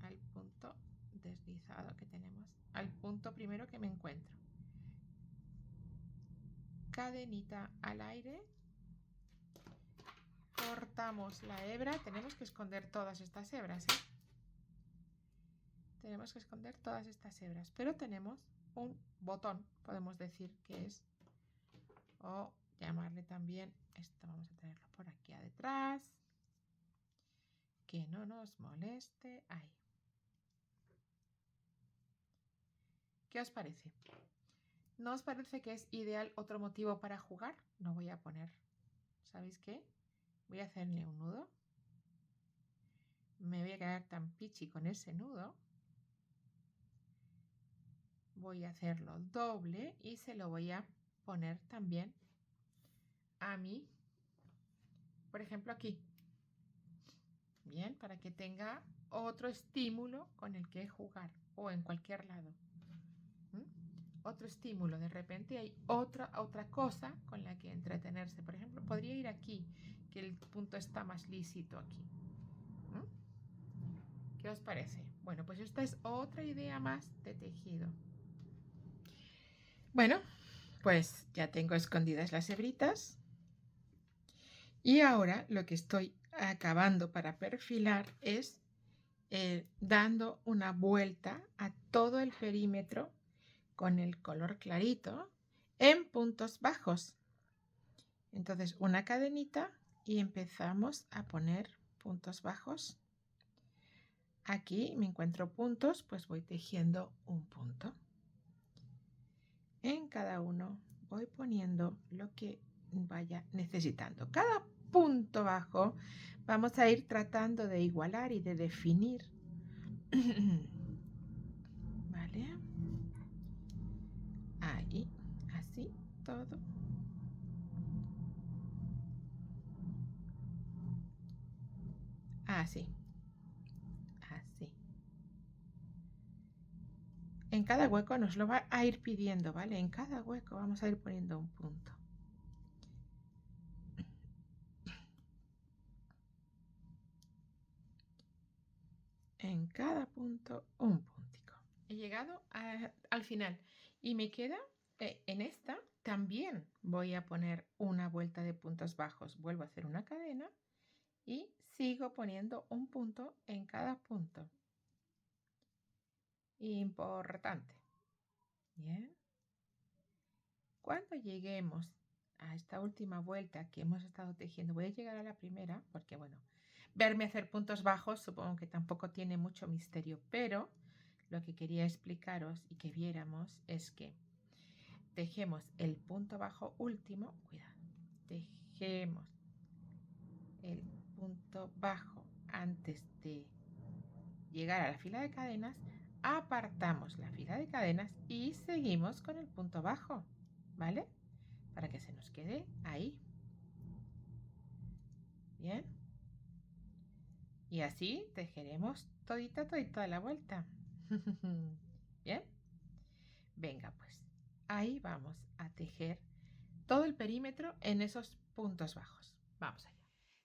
al punto deslizado que tenemos, al punto primero que me encuentro. Cadenita al aire. Cortamos la hebra. Tenemos que esconder todas estas hebras, ¿eh? Tenemos que esconder todas estas hebras, pero tenemos un botón, podemos decir que es, o llamarle también, esto vamos a tenerlo por aquí detrás, que no nos moleste. Ahí. ¿Qué os parece? ¿No os parece que es ideal otro motivo para jugar? No voy a poner, ¿sabéis qué? Voy a hacerle un nudo. Me voy a quedar tan pichi con ese nudo. Voy a hacerlo doble y se lo voy a poner también a mí, por ejemplo aquí. Bien, para que tenga otro estímulo con el que jugar o en cualquier lado. Otro estímulo, de repente hay otra cosa con la que entretenerse. Por ejemplo, podría ir aquí, que el punto está más lícito aquí. ¿Qué os parece? Bueno, pues esta es otra idea más de tejido. Bueno, pues ya tengo escondidas las hebritas. Y ahora lo que estoy acabando para perfilar es dando una vuelta a todo el perímetro con el color clarito en puntos bajos. Entonces una cadenita y empezamos a poner puntos bajos. Aquí me encuentro puntos, pues voy tejiendo un punto. En cada uno voy poniendo lo que vaya necesitando. Cada punto bajo vamos a ir tratando de igualar y de definir. ¿Vale? Ahí, así, todo. Así, así. En cada hueco nos lo va a ir pidiendo, ¿vale? En cada hueco vamos a ir poniendo un punto. En cada punto un puntico. He llegado al final y me queda en esta también voy a poner una vuelta de puntos bajos. Vuelvo a hacer una cadena y sigo poniendo un punto en cada punto. Importante. Bien. Cuando lleguemos a esta última vuelta que hemos estado tejiendo, voy a llegar a la primera porque, bueno, verme hacer puntos bajos supongo que tampoco tiene mucho misterio, pero lo que quería explicaros y que viéramos es que tejemos el punto bajo último, cuidado, tejemos el punto bajo antes de llegar a la fila de cadenas, apartamos la fila de cadenas y seguimos con el punto bajo, ¿vale? Para que se nos quede ahí. Bien. Y así tejeremos todita la vuelta. Bien. Venga, pues ahí vamos a tejer todo el perímetro en esos puntos bajos. Vamos allá.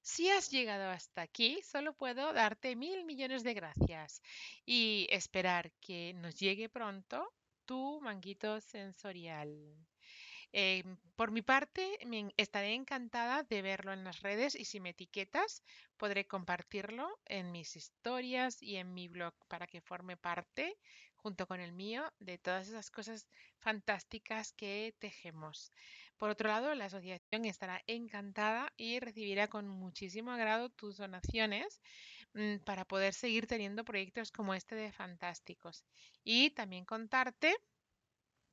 Si has llegado hasta aquí, solo puedo darte 1000 millones de gracias y esperar que nos llegue pronto tu manguito sensorial. Por mi parte, estaré encantada de verlo en las redes y si me etiquetas, podré compartirlo en mis historias y en mi blog para que forme parte, junto con el mío, de todas esas cosas fantásticas que tejemos. Por otro lado, la asociación estará encantada y recibirá con muchísimo agrado tus donaciones para poder seguir teniendo proyectos como este de fantásticos. Y también contarte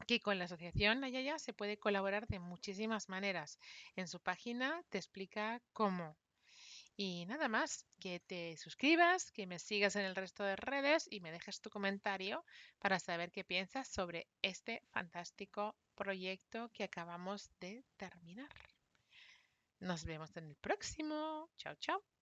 que con la asociación Ayaya se puede colaborar de muchísimas maneras. En su página te explica cómo. Y nada más, que te suscribas, que me sigas en el resto de redes y me dejes tu comentario para saber qué piensas sobre este fantástico proyecto que acabamos de terminar. Nos vemos en el próximo. Chao, chao.